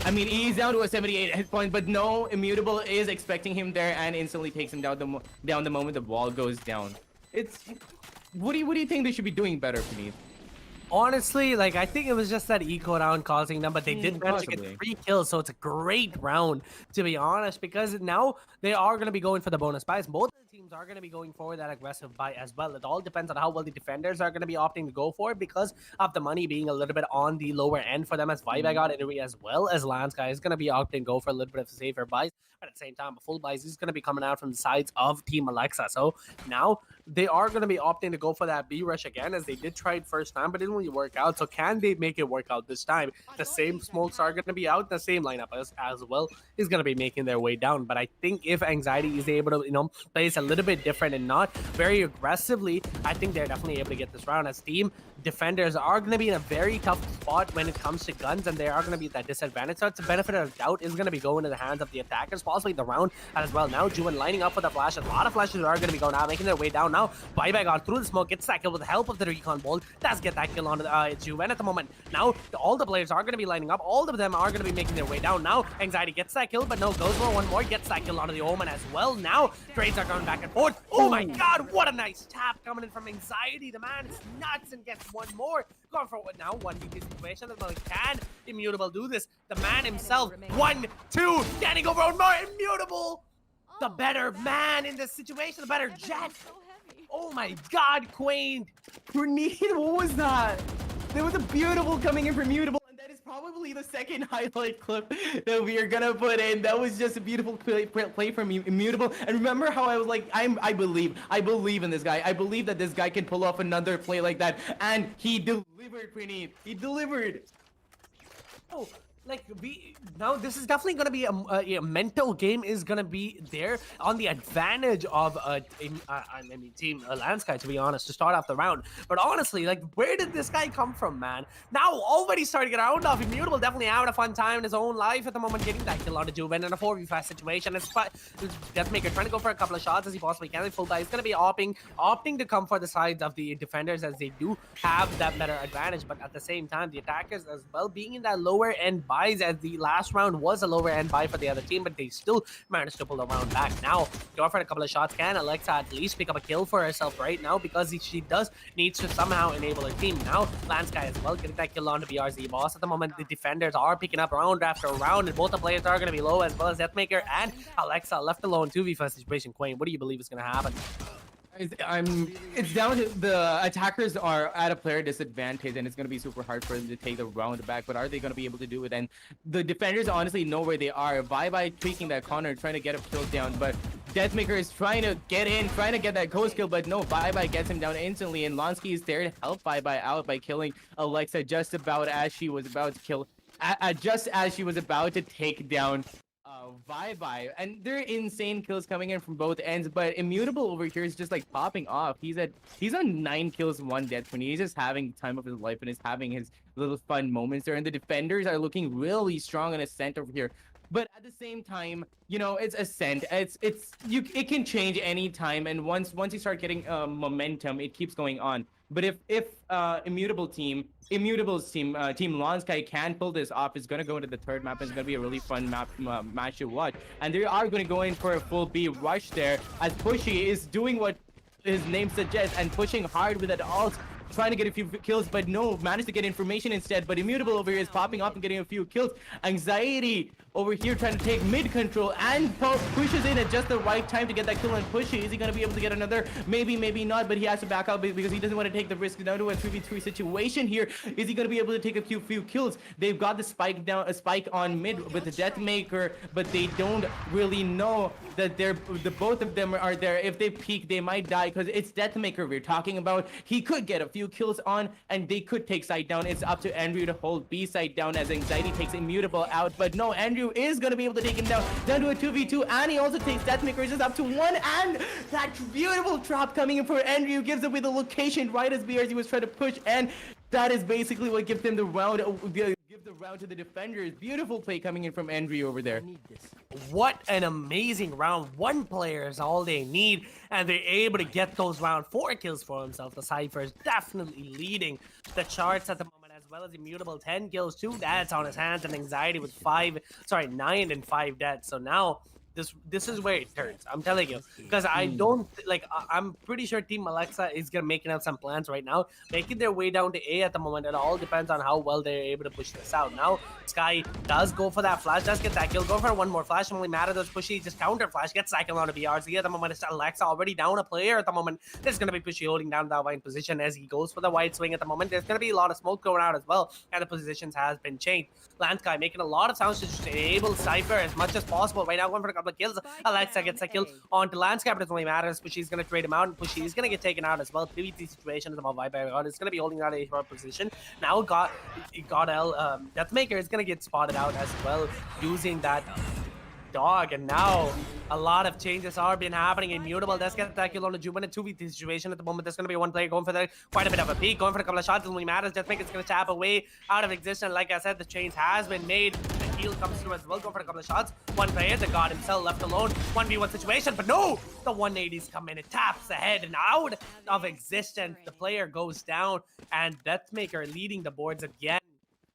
I mean, he's down to a 78 hit point, but no, Immutable is expecting him there and instantly takes him down the moment the wall goes down. It's what do you think they should be doing better, Puneet? Honestly, like, I think it was just that eco round causing them, but they did manage to get 3 kills, so it's a great round, to be honest, because now they are going to be going for the bonus buys. Both of the teams are going to be going for that aggressive buy as well. It all depends on how well the defenders are going to be opting to go for it because of the money being a little bit on the lower end for them, as Vibe got injury, as well as Lawnsky is going to be opting to go for a little bit of safer buys. But at the same time, a full buys is going to be coming out from the sides of Team Alexa. So now they are going to be opting to go for that B rush again, as they did try it first time, but it didn't really work out. So can they make it work out this time? The same smokes are going to be out. The same lineup as well is going to be making their way down. But I think if Anxiety is able to, place a little bit different and not very aggressively, I think they're definitely able to get this round. As team defenders are going to be in a very tough spot when it comes to guns, and they are going to be at that disadvantage. So it's a benefit of doubt is going to be going to the hands of the attackers, possibly the round as well. Now Juan lining up for the flash. A lot of flashes are going to be going out, making their way down. Now Buyback on through the smoke, gets that kill with the help of the recon bolt. Does get that kill onto the Juan at the moment. Now all the players are going to be lining up. All of them are going to be making their way down. Now Anxiety gets that kill, but no, goes for one more, gets that kill onto the Omen as well. Now trades are going back and forth. Oh my god, what a nice tap coming in from Anxiety. The man is nuts and gets one more. Going for what now? 1v2 situation. Can Immutable do this? The man himself. 1, 2. Can he go for one more? Immutable! The better man in this situation. The better Jet. Oh my god, Quain. Puneet, what was that? There was a beautiful coming in from Immutable, and that is probably the second highlight clip that we are gonna put in. That was just a beautiful play from Immutable. And remember how I was like, I believe in this guy. I believe that this guy can pull off another play like that, and he delivered, Puneet. He delivered. Oh, like now this is definitely going to be a mental game is going to be there on the advantage of team Lawnsky, to be honest, to start off the round. But honestly, like, where did this guy come from, man? Now already starting to get a round off. Immutable definitely having a fun time in his own life at the moment, getting that kill on the Juven in a 4v5 situation. It's Deathmaker trying to go for a couple of shots as he possibly can. Full buy is going to be opting to come for the sides of the defenders, as they do have that better advantage. But at the same time, the attackers as well being in that lower end buys, as the last round was a lower end buy for the other team, but they still managed to pull the round back. Now, go for a couple of shots. Can Alexa at least pick up a kill for herself right now, because she does need to somehow enable her team. Now, Lawnsky as well getting that kill on the BRZ boss. At the moment, the defenders are picking up round after round, and both the players are going to be low, as well as Deathmaker and Alexa left alone 2v5 situation. Quain, what do you believe is going to happen? It's down to the attackers are at a player disadvantage, and it's going to be super hard for them to take the round back. But are they going to be able to do it? And the defenders honestly know where they are. Vibe tweaking that corner, trying to get a kill down, but Deathmaker is trying to get in, trying to get that ghost kill, but no, Vibe gets him down instantly, and Lawnsky is there to help Vibe out by killing Alexa just about as she was about to kill, just as she was about to take down Vibe. And there are insane kills coming in from both ends, but Immutable over here is just like popping off. He's on 9 kills, 1 death when he's just having the time of his life and is having his little fun moments there. And the defenders are looking really strong on Ascent over here. But at the same time, it's Ascent. It can change any time, and once you start getting momentum, it keeps going on. But if Immutable's team, Team Lawnsky can pull this off, it's gonna go into the third map. It's gonna be a really fun match to watch, and they are gonna go in for a full B rush there, as Pushy is doing what his name suggests and pushing hard with that ult, trying to get a few kills, but no, managed to get information instead. But Immutable over here is popping off and getting a few kills. Anxiety over here trying to take mid control and pushes in at just the right time to get that kill and push it. Is he going to be able to get another? Maybe, maybe not, but he has to back out because he doesn't want to take the risk down to a 3v3 situation here. Is he going to be able to take a few kills? They've got the spike down, a spike on mid with the Deathmaker, but they don't really know that both of them are there. If they peek, they might die because it's Deathmaker we're talking about. He could get a few kills on and they could take side down. It's up to Andrew to hold B side down as Anxiety takes Immutable out, but no, Andrew is going to be able to take him down to a 2v2, and he also takes Deathmaker just up to 1, and that beautiful trap coming in for Andrew gives away the location right as BRZ was trying to push, and that is basically what gives them the round, gives give the round to the defenders. Beautiful play coming in from Andrew over there. What an amazing round. One player is all they need, and they're able to get those round 4 kills for himself. The Cypher is definitely leading the charts at the moment, as well as Immutable 10 kills, 2 deaths on his hands, and Anxiety with 9 and 5 deaths. So now this is where it turns. I'm telling you, because I don't like. I'm pretty sure Team Alexa is gonna making out some plans right now, making their way down to A at the moment. It all depends on how well they're able to push this out. Now Sky does go for that flash, does get that kill, go for one more flash. Only matter does pushy, just counter flash, gets cycle on a BRZ at the moment. It's Alexa already down a player at the moment. There's gonna be pushy holding down that wide position as he goes for the wide swing at the moment. There's gonna be a lot of smoke going out as well, and the positions has been changed. Lawnsky making a lot of sounds to just enable Cypher as much as possible right now, going for a couple of kills. Alexa gets a kill onto Lawnsky, but it only matters. Pushy's gonna trade him out, and Pushy is gonna get taken out as well. 3v3 situation is about Viper. It's gonna be holding out a short position. Now Deathmaker is gonna get spotted out as well using that dog, and now a lot of changes are been happening. Immutable does get that kill on the Juvenile 2v3 situation at the moment. There's going to be one player going for quite a bit of a peek, going for a couple of shots. Doesn't really matter. Deathmaker's going to tap away out of existence. Like I said, the change has been made. The heal comes through as well. Going for a couple of shots. One player, the god himself, left alone. 1v1 situation, but no! The 180s come in. It taps ahead and out of existence. The player goes down, and Deathmaker leading the boards again.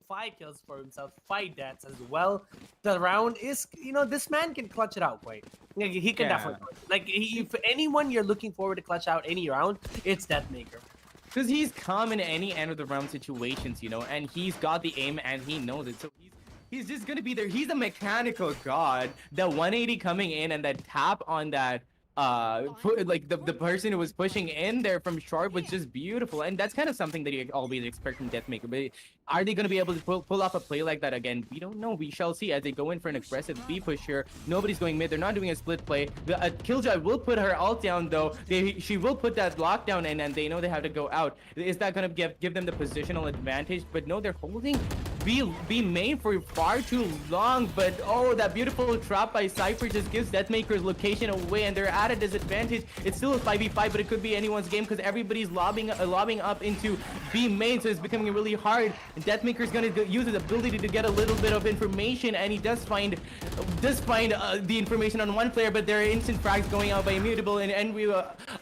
5 kills for himself, 5 deaths as well. The round is, this man can clutch it out, quite. Like, he can definitely. Like, if anyone you're looking forward to clutch out any round, it's Deathmaker. Because he's calm in any end of the round situations, and he's got the aim and he knows it. So he's just gonna be there. He's a mechanical god. The 180 coming in and that tap on that. Like the person who was pushing in there from short was just beautiful, and that's kind of something that you always expect from Deathmaker. But are they going to be able to pull off a play like that again? We don't know. We shall see as they go in for an aggressive B push here. Nobody's going mid. They're not doing a split play. Killjoy will put her ult down though. She will put that lockdown in, and they know they have to go out. Is that going to give them the positional advantage? But no, they're holding B main for far too long. But oh, that beautiful trap by Cypher just gives Deathmaker's location away, and they're at a disadvantage. It's still a 5v5, but it could be anyone's game because everybody's lobbing up into B main, so it's becoming really hard. And Deathmaker's gonna use his ability to get a little bit of information, and he does find the information on one player, but there are instant frags going out by Immutable and Envy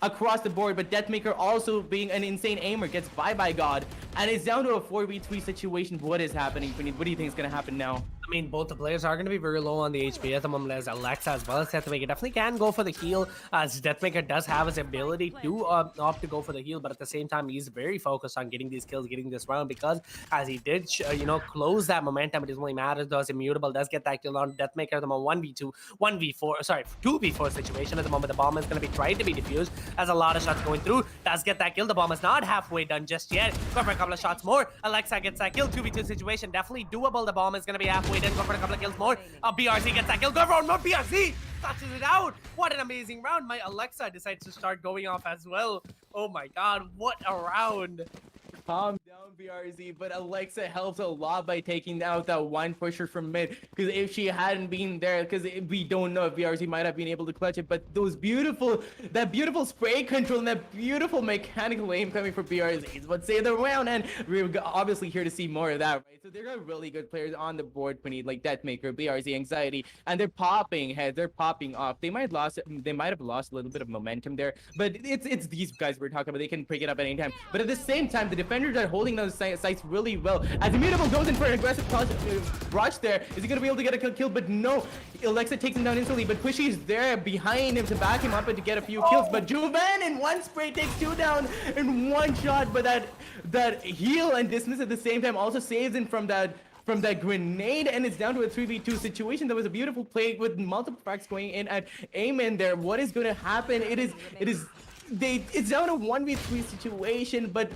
across the board. But Deathmaker, also being an insane aimer, gets by God, and it's down to a 4v3 situation. What is happening? What do you think is gonna happen now? I mean, both the players are going to be very low on the HP at the moment, as Alexa as well as Deathmaker definitely can go for the heal, as Deathmaker does have his ability to opt to go for the heal, but at the same time, he's very focused on getting these kills, getting this round, because as he did, close that momentum, it doesn't really matter. Does Immutable does get that kill on Deathmaker at the moment. 2v4 situation at the moment. The bomb is going to be tried to be defused, as a lot of shots going through. Does get that kill. The bomb is not halfway done just yet. Go for a couple of shots more. Alexa gets that kill. 2v2 situation, definitely doable. The bomb is going to be halfway done. Go for a couple of kills more. BRZ gets that kill. Go for one more. BRZ touches it out. What an amazing round. My Alexa decides to start going off as well. Oh my god, what a round. Calm down, BRZ, but Alexa helps a lot by taking out that one pusher from mid, because if she hadn't been there, because we don't know if BRZ might have been able to clutch it, but that beautiful spray control and that beautiful mechanical aim coming from BRZ is what saved the round, and we're obviously here to see more of that, right? So there are really good players on the board, like Deathmaker, BRZ, Anxiety, and they're popping heads, they're popping off. They might have lost a little bit of momentum there, but it's these guys we're talking about. They can pick it up at any time, but at the same time, the defenders are holding those sites really well. As Immutable goes in for an aggressive rush there, is he going to be able to get a kill? But no, Alexa takes him down instantly, but Pushy's there behind him to back him up and to get a few kills. But Juven in one spray takes 2 down in one shot, but that heal and dismiss at the same time also saves him from that grenade, and it's down to a 3v2 situation. That was a beautiful play with multiple frags going in at Amen there. What is going to happen? It's down to 1v3 situation, but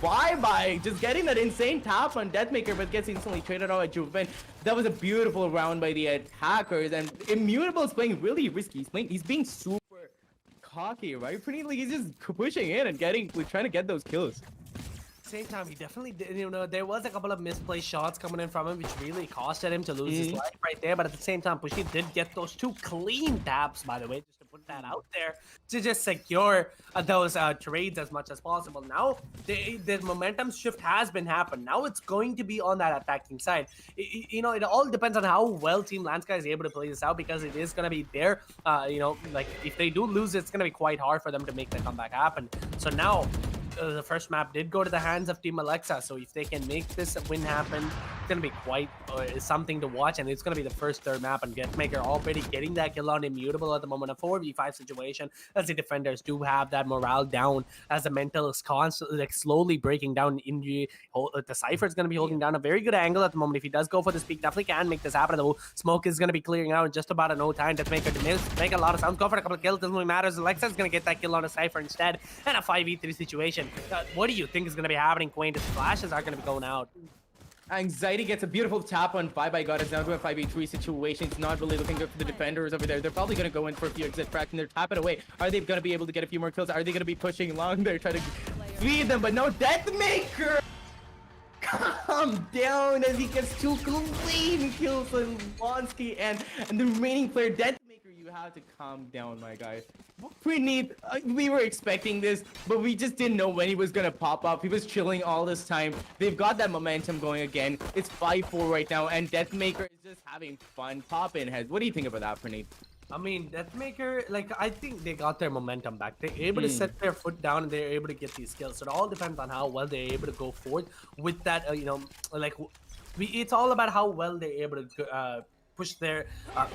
bye-bye, just getting that insane tap on Deathmaker, but gets instantly traded out at Juven. That was a beautiful round by the attackers, and Immutable is playing really risky. He's being super cocky, right? Pretty like he's just pushing in and trying to get those kills. same time, he definitely did. You know, there was a couple of misplaced shots coming in from him, which really costed him to lose his life right there. But at the same time, Pushy did get those 2 clean taps, by the way, just to put that out there to just secure those trades as much as possible. Now, the momentum shift has been happened. Now it's going to be on that attacking side. You know, it all depends on how well Team Lawnsky is able to play this out, because it is going to be there. You know, like if they do lose, it's going to be quite hard for them to make the comeback happen. So now, the first map did go to the hands of Team Alexa, so if they can make this win happen, it's going to be quite something to watch, and it's going to be the first third map, and Getmaker already getting that kill on Immutable at the moment, a 4v5 situation, as the defenders do have that morale down, as the mental is constantly, like, slowly breaking down. Injury, the Cypher is going to be holding down a very good angle at the moment. If he does go for this peak, definitely can make this happen, though. Smoke is going to be clearing out in just about no time. Getmaker to make a lot of sounds, go for a couple of kills, doesn't really matter. Alexa is going to get that kill on a Cypher instead, and a 5v3 situation. What do you think is going to be happening, Quain? The flashes are going to be going out. Anxiety gets a beautiful tap on 5x. It's down to a 5v3 situation. It's not really looking good for the defenders over there. They're probably going to go in for a few exit fracks and they're tapping away. Are they going to be able to get a few more kills? Are they going to be pushing along there, trying to feed them? But no, Deathmaker! Calm down as he gets 2 clean kills on Lawnsky and the remaining player, Deathmaker. You have to calm down, my guy. We were expecting this, but we just didn't know when he was gonna pop up. He was chilling all this time. They've got that momentum going again. It's 5-4 right now, and Deathmaker is just having fun. Pop in heads. What do you think about that, Praneeth? I mean, Deathmaker, like, I think they got their momentum back. They're able to set their foot down and they're able to get these kills. So it all depends on how well they're able to go forward with that, you know, like, it's all about how well they're able to push their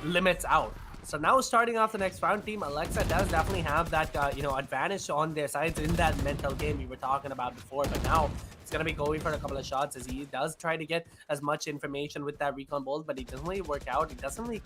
limits out. So now starting off the next round, Team Alexa does definitely have that, you know, advantage on their sides in that mental game we were talking about before. But now it's going to be going for a couple of shots as he does try to get as much information with that recon bolt, but it doesn't really work out. It doesn't really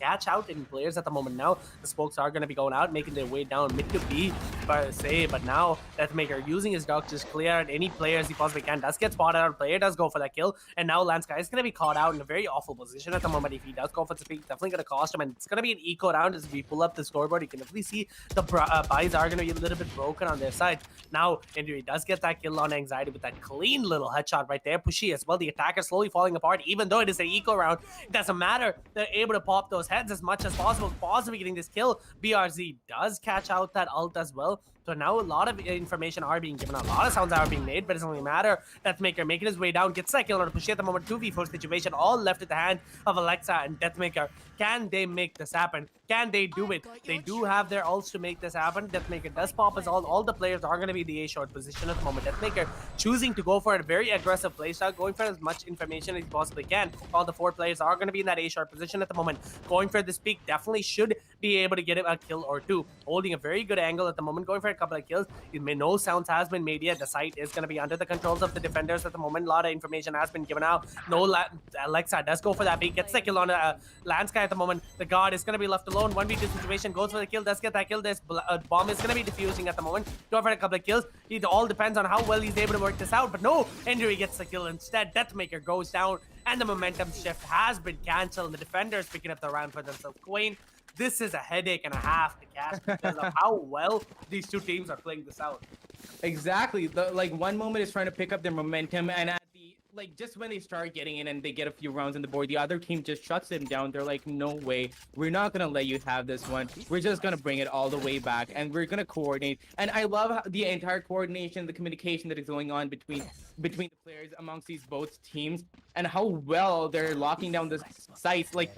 catch out in players at the moment. Now the spokes are going to be going out, making their way down mid to B per se. But now Deathmaker using his dog just clear out any players he possibly can. Does get spotted out. Player does go for that kill. And now Lawnsky is going to be caught out in a very awful position at the moment. If he does go for the peak, definitely going to cost him. And it's going to be an eco round as we pull up the scoreboard. You can definitely see the buys are going to be a little bit broken on their side. Now Injury does get that kill on Anxiety with that clean little headshot right there. Pushy as well. The attacker slowly falling apart, even though it is an eco round. It doesn't matter. They're able to pop those heads as much as possible, possibly getting this kill. BRZ does catch out that ult as well. So now a lot of information are being given, a lot of sounds are being made, but it doesn't really matter. Deathmaker making his way down, gets that kill on Pushy at the moment. 2v4 situation, all left at the hand of Alexa and Deathmaker. Can they make this happen? Can they do it? They do have their ults to make this happen. Deathmaker does pop his ult. All the players are going to be the A-short position at the moment. Deathmaker choosing to go for a very aggressive playstyle, going for as much information as he possibly can. All the 4 players are going to be in that A-short position at the moment. Going for this peak, definitely should be able to get him a kill or 2. Holding a very good angle at the moment, going for a couple of kills. No sounds has been made yet. The site is going to be under the controls of the defenders at the moment. A lot of information has been given out. No, Alexa does go for that peak, gets the kill on Lawnsky at the moment. The guard is going to be left alone. 1v2 situation, goes for the kill, does get that kill. This bomb is going to be defusing at the moment. Go for a couple of kills. It all depends on how well he's able to work this out. But no, Injury gets the kill instead. Deathmaker goes down, and the momentum shift has been cancelled. And the defenders picking up the round for themselves. Quain, this is a headache and a half to catch because of how well these two teams are playing this out. Exactly. Like one moment is trying to pick up their momentum, and at the just when they start getting in and they get a few rounds on the board, the other team just shuts them down. They're like, no way, we're not gonna let you have this one. We're just gonna bring it all the way back, and we're gonna coordinate. And I love how the entire coordination, the communication that is going on between the players amongst these both teams, and how well they're locking down the sites. Like,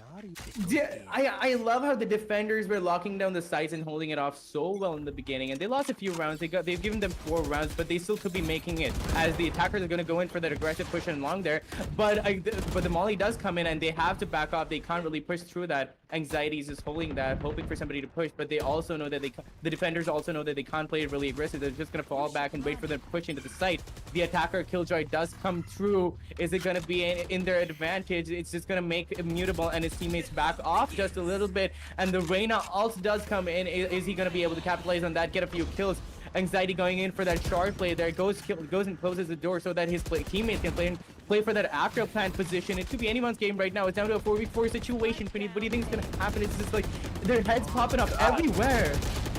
I love how the defenders were locking down the sites and holding it off so well in the beginning. And they lost a few rounds. They've given them 4 rounds, but they still could be making it, as the attackers are going to go in for that aggressive push and long there. But the molly does come in, and they have to back off. They can't really push through that. Anxiety is just holding that, hoping for somebody to push. But they also know that the defenders also know that they can't play it really aggressive. They're just going to fall back and wait for them to push into the site. The attacker Killjoy does come through. Is it going to be in their advantage? It's just going to make Immutable and his teammates back off just a little bit. And the Reyna also does come in. Is he going to be able to capitalize on that, get a few kills? Anxiety going in for that shard play there, goes and closes the door so that his teammates can play for that after plant position. It could be anyone's game right now. It's down to a 4v4 situation. What do you think is going to happen? It's just like their heads popping up everywhere.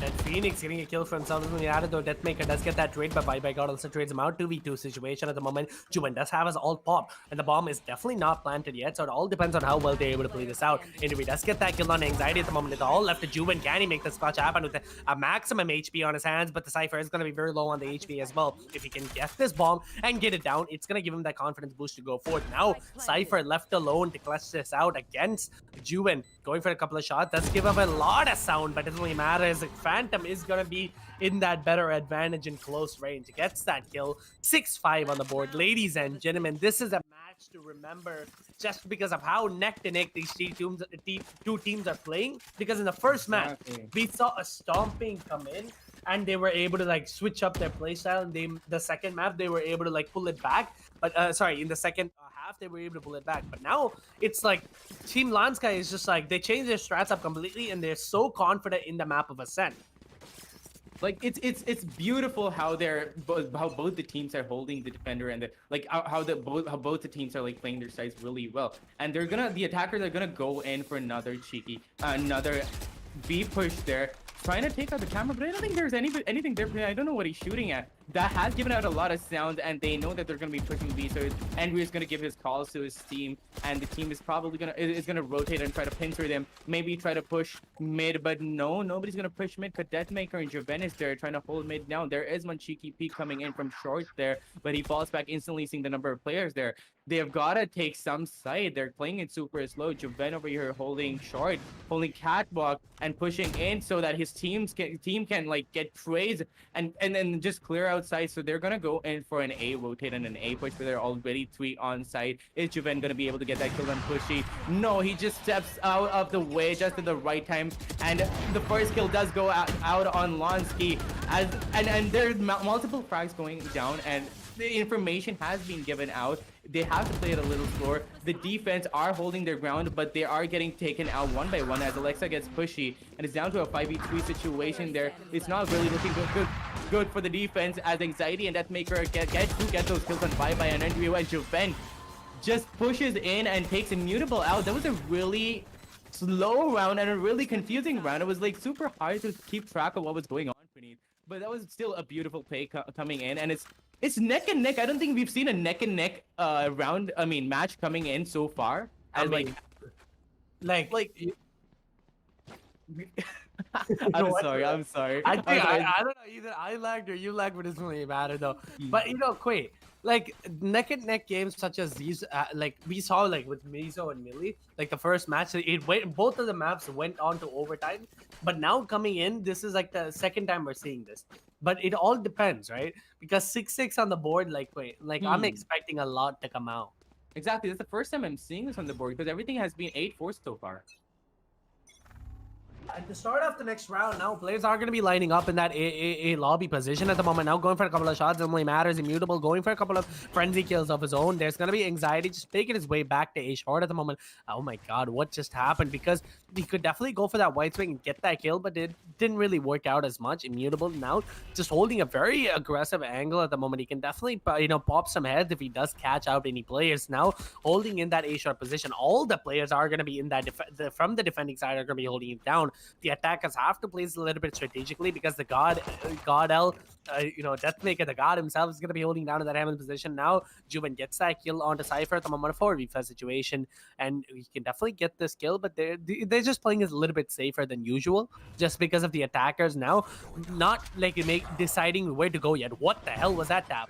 And Phoenix getting a kill for himself. Though Deathmaker does get that trade, but Bye God also trades him out. 2v2 situation at the moment. Juven does have his ult pop, and the bomb is definitely not planted yet, so it all depends on how well they're able to play this out. Anyway, does get that kill on Anxiety at the moment. It's all left to Juven. Can he make this clutch happen with a maximum HP on his hands? But the Cypher is going to be very low on the HP as well. If he can get this bomb and get it down, it's going to give him that confidence boost to go forward. Now, Cypher left alone to clutch this out against Juven. Going for a couple of shots. Does give up a lot of sound, but it doesn't really matter as Phantom is going to be in that better advantage in close range. Gets that kill. 6-5 on the board. Ladies and gentlemen, this is a match to remember just because of how neck to neck these two teams are playing. Because in the first match, we saw a stomping come in and they were able to like switch up their playstyle. And the second map, they were able to like pull it back. But sorry, in the second half, they were able to pull it back. But now it's like Team Lawnsky is just like they changed their strats up completely and they're so confident in the map of Ascent. Like it's beautiful how both the teams are holding the defender and how both the teams are like playing their sides really well, and the attackers are gonna go in for another B push there, trying to take out the camera, but I don't think there's anything there. I don't know what he's shooting at. That has given out a lot of sound, and they know that they're going to be pushing B, so Andrew is going to give his calls to his team, and the team is probably gonna rotate and try to pincer them, maybe try to push mid, but no, nobody's going to push mid, because Deathmaker and Juven is there trying to hold mid down. There is one cheeky peek coming in from short there, but he falls back instantly, seeing the number of players there. They have got to take some side. They're playing it super slow. Juven over here holding short, holding catwalk, and pushing in so that his team can like get trades and then just clear outside. So they're gonna go in for an A rotate and an A push, but they're already 3 on site. Is Juven gonna be able to get that kill on Pushy? No, he just steps out of the way just at the right time, and the first kill does go out on Lawnsky. And there's multiple frags going down, and the information has been given out. They have to play it a little slower. The defense are holding their ground, but they are getting taken out one by one as Alexa gets pushy, and it's down to a 5v3 situation there. It's not really looking good for the defense as Anxiety and Deathmaker get those kills on Bye and NGL, and Juven just pushes in and takes Immutable out. That was a really slow round and a really confusing round. It was like super hard to keep track of what was going on beneath, but that was still a beautiful play coming in, and it's neck and neck. I don't think we've seen a neck and neck match coming in so far. I'm sorry. I don't know either. I lagged or you lagged, but it doesn't really matter though. But you know, Quay, like neck and neck games such as these, like we saw like with Mizo and Millie, like the first match, both of the maps went on to overtime. But now coming in, this is like the second time we're seeing this. But it all depends, right? Because 6-6 on the board, I'm expecting a lot to come out. Exactly. That's the first time I'm seeing this on the board, because everything has been 8-4 so far. At the start of the next round, now players are going to be lining up in that A lobby position at the moment. Now going for a couple of shots, it only matters. Immutable going for a couple of frenzy kills of his own. There's going to be Anxiety just making his way back to A short at the moment. Oh my god, what just happened? Because he could definitely go for that white swing and get that kill, but it didn't really work out as much. Immutable now just holding a very aggressive angle at the moment. He can definitely pop some heads if he does catch out any players. Now holding in that A short position. All the players are going to be in that from the defending side are going to be holding it down. The attackers have to play this a little bit strategically because the God L, Deathmaker, the God himself, is going to be holding down in that Hammond position. Now, Juven gets that kill onto Cypher at the moment of 4v5 situation, and he can definitely get this kill, but they're just playing it a little bit safer than usual, just because of the attackers now not deciding where to go yet. What the hell was that tap?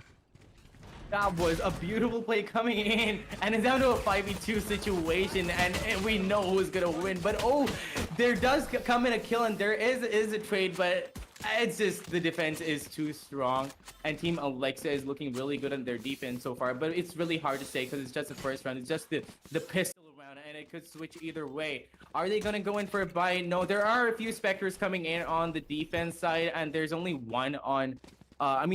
That was a beautiful play coming in, and it's down to a 5v2 situation, and we know who's gonna win. But there does come in a kill, and there is a trade, but it's just the defense is too strong, and Team Alexa is looking really good on their defense so far. But it's really hard to say because it's just the first round. It's just the pistol round, and it could switch either way. Are they gonna go in for a buy? No, there are a few Spectres coming in on the defense side, and there's only one on,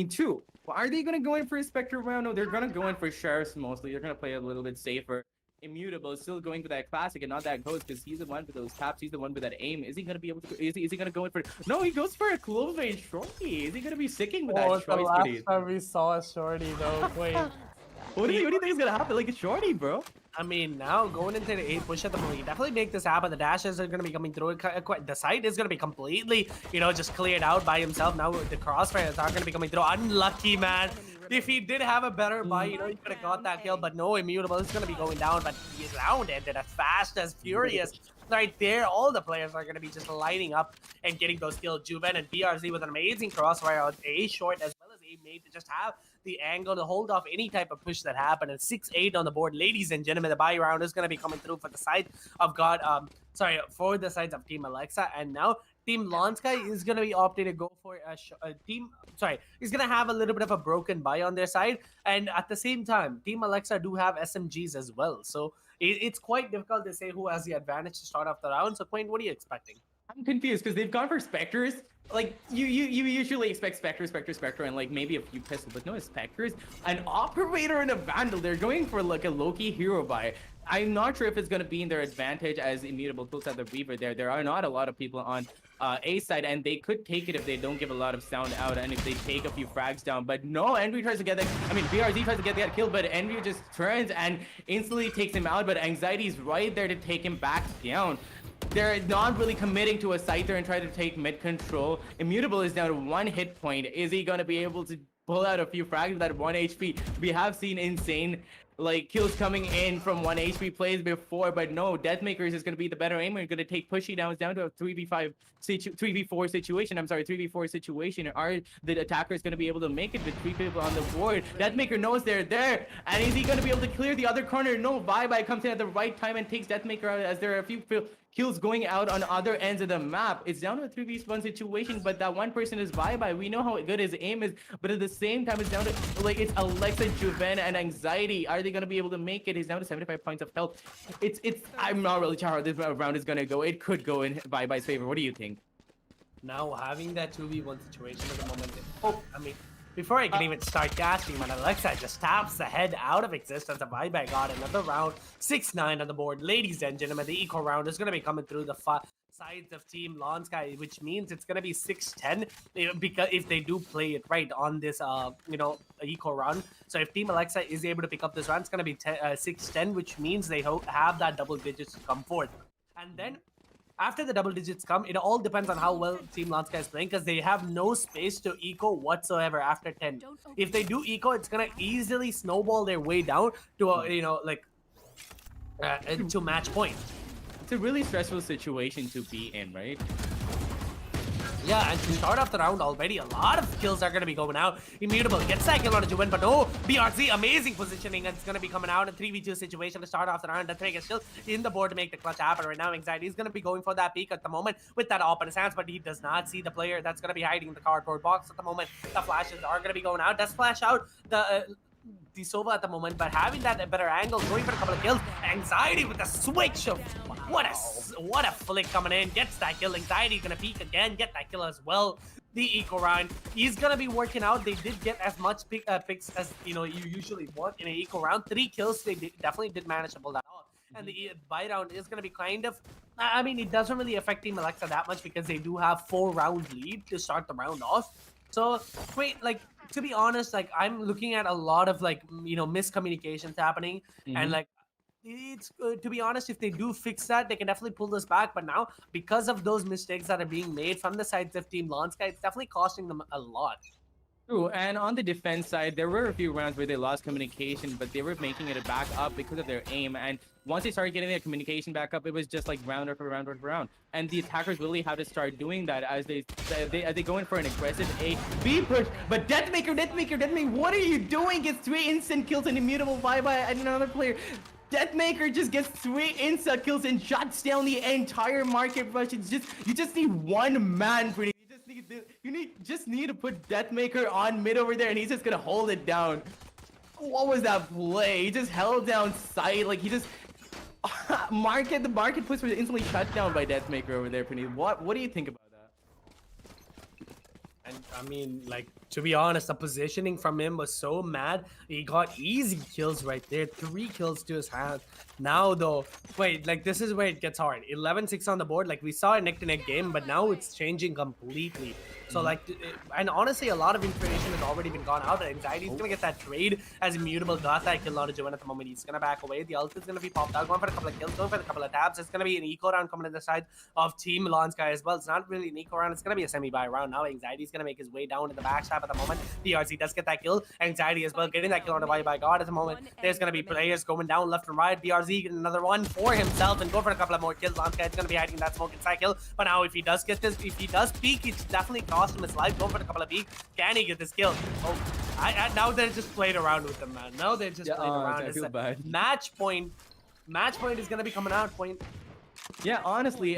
two. Well, are they going to go in for a Spectre round? No, they're going to go in for Sheriffs mostly. They're going to play a little bit safer. Immutable is still going for that classic and not that ghost because he's the one with those taps. He's the one with that aim. Is he going to be able to... Is he going to go in for... No, he goes for a close range shorty. Is he going to be sticking with that choice? The last time we saw a shorty, though. Wait. What do you think is going to happen? Like a shorty, bro? I mean, now going into the 8 push at the moment, you definitely make this happen. The dashes are going to be coming through. The site is going to be completely, just cleared out by himself. Now the crossfires are going to be coming through. Unlucky, man. If he did have a better buy, he could have got that kill. But no, Immutable is going to be going down. But his round ended as fast as furious. Right there, all the players are going to be just lining up and getting those kills. Juven and BRZ with an amazing crossfire on A short as well as A made to just have the angle to hold off any type of push that happened. And 6-8 on the board, ladies and gentlemen. The buy round is going to be coming through for the side of for the sides of Team Alexa. And now Team Lawnsky is going to be opting to go for a team. He's going to have a little bit of a broken buy on their side. And at the same time, Team Alexa do have SMGs as well. So it's quite difficult to say who has the advantage to start off the round. So, Quain, what are you expecting? I'm confused because they've gone for Spectres. Like, you usually expect Spectre, and like maybe a few pistols, but no, Spectres. An Operator and a Vandal. They're going for like a low-key hero buy. I'm not sure if it's going to be in their advantage as Immutable pulls out the Reaver there. There are not a lot of people on A side, and they could take it if they don't give a lot of sound out and if they take a few frags down. But no, Envy tries to get that. I mean, BRZ tries to get that kill, but Envy just turns and instantly takes him out. But Anxiety's right there to take him back down. They're not really committing to a Scyther and try to take mid control. Immutable is down to 1 hit point. Is he going to be able to pull out a few frags with that 1 HP? We have seen insane like kills coming in from 1 HP plays before, but no, Deathmaker is just going to be the better aimer. Going to take pushy downs down to a 3v4 situation. Are the attackers going to be able to make it with 3 people on the board? Deathmaker knows they're there, and is he going to be able to clear the other corner? No, Bye comes in at the right time and takes Deathmaker out as there are a few kills going out on other ends of the map. It's down to a 3v1 situation, but that one person is Bye. We know how good his aim is, but at the same time, it's down to like it's Alexa, Juven, and Anxiety. Are they gonna be able to make it? He's down to 75 points of health. I'm not really sure how this round is gonna go. It could go in Bye's favor. What do you think? Now having that 2v1 situation at the moment. Before I can even start casting, man, Alexa just taps the head out of existence. A Buyback got another round. 6-9 on the board. Ladies and gentlemen, the eco round is going to be coming through the sides of Team Lawnsky, which means it's going to be 6-10 because if they do play it right on this, eco round. So if Team Alexa is able to pick up this round, it's going to be 6-10, which means they have that double digits to come forth. And then after the double digits come, it all depends on how well Team Lawnsky is playing because they have no space to eco whatsoever after 10. If they do eco, it's gonna easily snowball their way down to to match point. It's a really stressful situation to be in, right? Yeah, and to start off the round already, a lot of kills are going to be going out. Immutable gets that kill on a Juven, but no, BRZ, amazing positioning. It's going to be coming out in a 3v2 situation to start off the round. Deathmaker is still in the board to make the clutch happen right now. Anxiety is going to be going for that peek at the moment with that op in his hands, but he does not see the player that's going to be hiding in the cardboard box at the moment. The flashes are going to be going out. Does flash out the Sova at the moment, but having that better angle, going for a couple of kills. Anxiety with the switch of what a flick coming in, gets that kill. Anxiety gonna peek again, get that kill as well. The eco round, he's gonna be working out. They did get as much picks as you usually want in an eco round. 3 kills, they definitely did manage to pull that off. And the buy round is gonna be kind of, it doesn't really affect Team Alexa that much because they do have 4-round lead to start the round off. So wait, to be honest, I'm looking at a lot of miscommunications happening, and it's to be honest, if they do fix that, they can definitely pull this back. But now, because of those mistakes that are being made from the sides of Team Lawnsky, it's definitely costing them a lot. True, and on the defense side, there were a few rounds where they lost communication, but they were making it back up because of their aim. And once they started getting their communication back up, it was just like round after round after round. And the attackers really have to start doing that as they go in for an aggressive A-B push. But Deathmaker, what are you doing? Gets 3 instant kills and Immutable by another player. Deathmaker just gets 3 instant kills and shuts down the entire market rush. It's just you just need one man for it. You just need to put Deathmaker on mid over there, and he's just gonna hold it down. What was that play? He just held down sight, like he just the market push was instantly shut down by Deathmaker over there, Praneeth. What do you think about that? And To be honest, the positioning from him was so mad. He got easy kills right there. 3 kills to his hand. Now, though, wait, like, this is where it gets hard. 11-6 on the board. Like, we saw a neck-to-neck game, but now it's changing completely. So, like, and honestly, a lot of information has already been gone out. Anxiety's going to get that trade as Immutable got that kill on a Joanne at the moment. He's going to back away. The ult is going to be popped out. Going for a couple of kills, going for a couple of tabs. It's going to be an eco round coming to the side of Team Lawnsky as well. It's not really an eco round. It's going to be a semi-buy round. Now, Anxiety's going to make his way down to the backstab at the moment. DRC does get that kill. Anxiety as well, getting that kill on the by God at the moment. There's going to be players going down left and right. DRZ getting another one for himself and go for a couple of more kills. Lawnsky is going to be hiding that smoke inside kill. But now, if he does get this, if he does peek, it's definitely cost him his life. Going for a couple of peeks. Can he get this kill? Oh, now they're just played around with them, man. Now they're just played around. I feel bad. Match point is going to be coming out. Point. Yeah, honestly,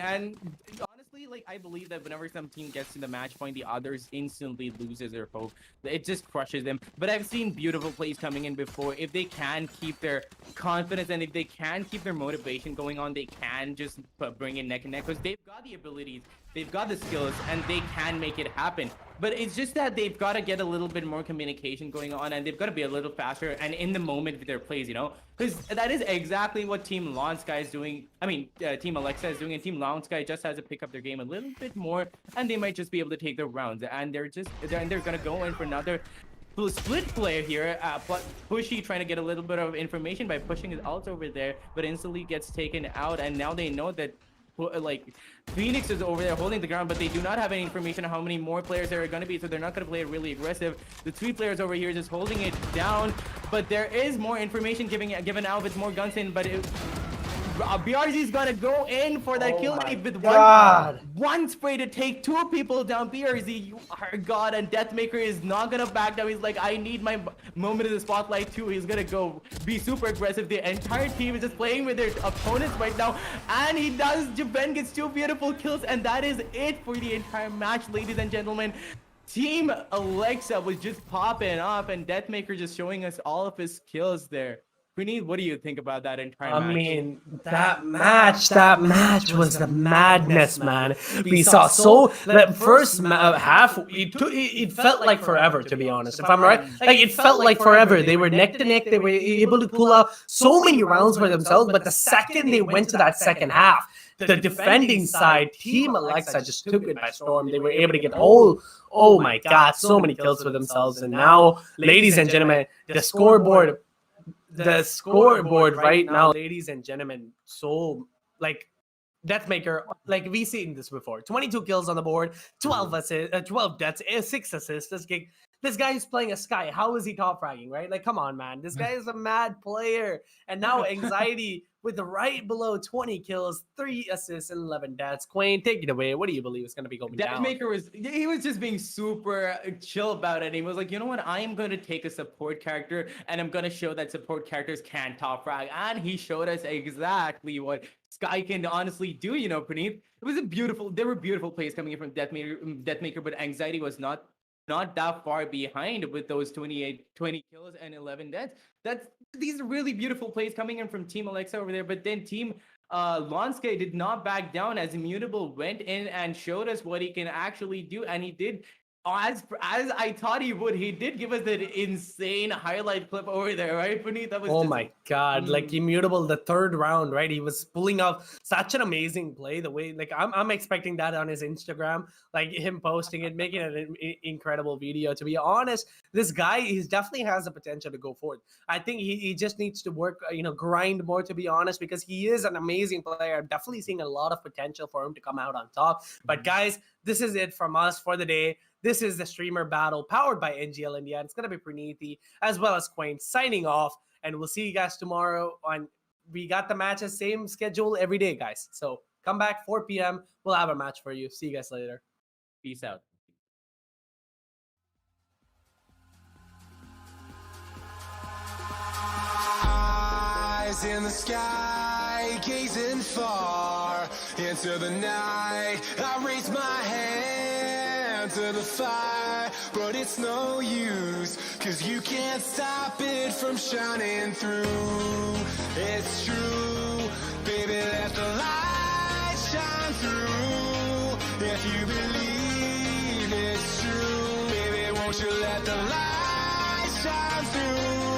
like, I believe that whenever some team gets to the match point, the others instantly loses their hope. It just crushes them. But I've seen beautiful plays coming in before. If they can keep their confidence and if they can keep their motivation going on, they can just bring in neck and neck because they've got the abilities, they've got the skills, and they can make it happen. But it's just that they've got to get a little bit more communication going on, and they've got to be a little faster and in the moment with their plays, you know? Because that is exactly what Team Lawnsky is doing. I mean, Team Alexa is doing, and Team Lawnsky just has to pick up their game a little bit more, and they might just be able to take the rounds. And they're gonna go in for another split player here. Pushy trying to get a little bit of information by pushing his ult over there, but instantly gets taken out. And now they know that, like, Phoenix is over there holding the ground, but they do not have any information on how many more players there are going to be, so they're not going to play it really aggressive. The 3 players over here just holding it down, but there is more information given out with more guns in, but BRZ is gonna go in for that kill with one spray to take 2 people down. BRZ, you are god, and Deathmaker is not gonna back down. He's like, I need my moment in the spotlight too. He's gonna go be super aggressive. The entire team is just playing with their opponents right now, and he does. Japan gets 2 beautiful kills, and that is it for the entire match, ladies and gentlemen. Team Alexa was just popping off, and Deathmaker just showing us all of his skills there. Puneet, what do you think about that entire match? I mean, that match was the madness, man. We saw that first half, it felt like forever, to be honest, if I'm right. Like, it felt like forever. They were neck to neck. They were able to pull out so many rounds for themselves, but the second they went to that second half, the defending side, Team Alexa just took it by storm. They were able to get oh my God, so many kills for themselves. And now, ladies and gentlemen, the scoreboard right now, ladies and gentlemen, so, like, Deathmaker, like, we've seen this before. 22 kills on the board, 12 assists, 12 deaths, 6 assists. This guy is playing a Sky. How is he top fragging, right? Like, come on, man. This guy is a mad player. And now Anxiety with the right below 20 kills, 3 assists, and 11 deaths. Quayne, take it away. What do you believe is going to be going down? Deathmaker was just being super chill about it. He was like, you know what? I am going to take a support character, and I'm going to show that support characters can top frag. And he showed us exactly what Sky can honestly do, you know, Praneeth. There were beautiful plays coming in from Deathmaker, but Anxiety was not that far behind with those 20 kills and 11 deaths. These are really beautiful plays coming in from Team Alexa over there. But then Team Lawnsky did not back down as Immutable went in and showed us what he can actually do, and he did. As I thought he would, he did give us that insane highlight clip over there, right, Puneet? That was my God, like, Immutable, the 3rd round, right? He was pulling off such an amazing play. The way, like, I'm expecting that on his Instagram, like him posting it, making it an incredible video. To be honest, this guy, he definitely has the potential to go forward. I think he just needs to work, grind more, to be honest, because he is an amazing player. I'm definitely seeing a lot of potential for him to come out on top. But guys, this is it from us for the day. This is the streamer battle powered by NGL India. It's going to be Praneethi as well as Quayne signing off. And we'll see you guys tomorrow. We got the matches, same schedule every day, guys. So come back 4 p.m. We'll have a match for you. See you guys later. Peace out. Eyes in the sky, gazing far into the night. I raise my hand to the fire, but it's no use, 'cause you can't stop it from shining through. It's true, baby, let the light shine through. If you believe it's true, baby, won't Won't you let the light shine through?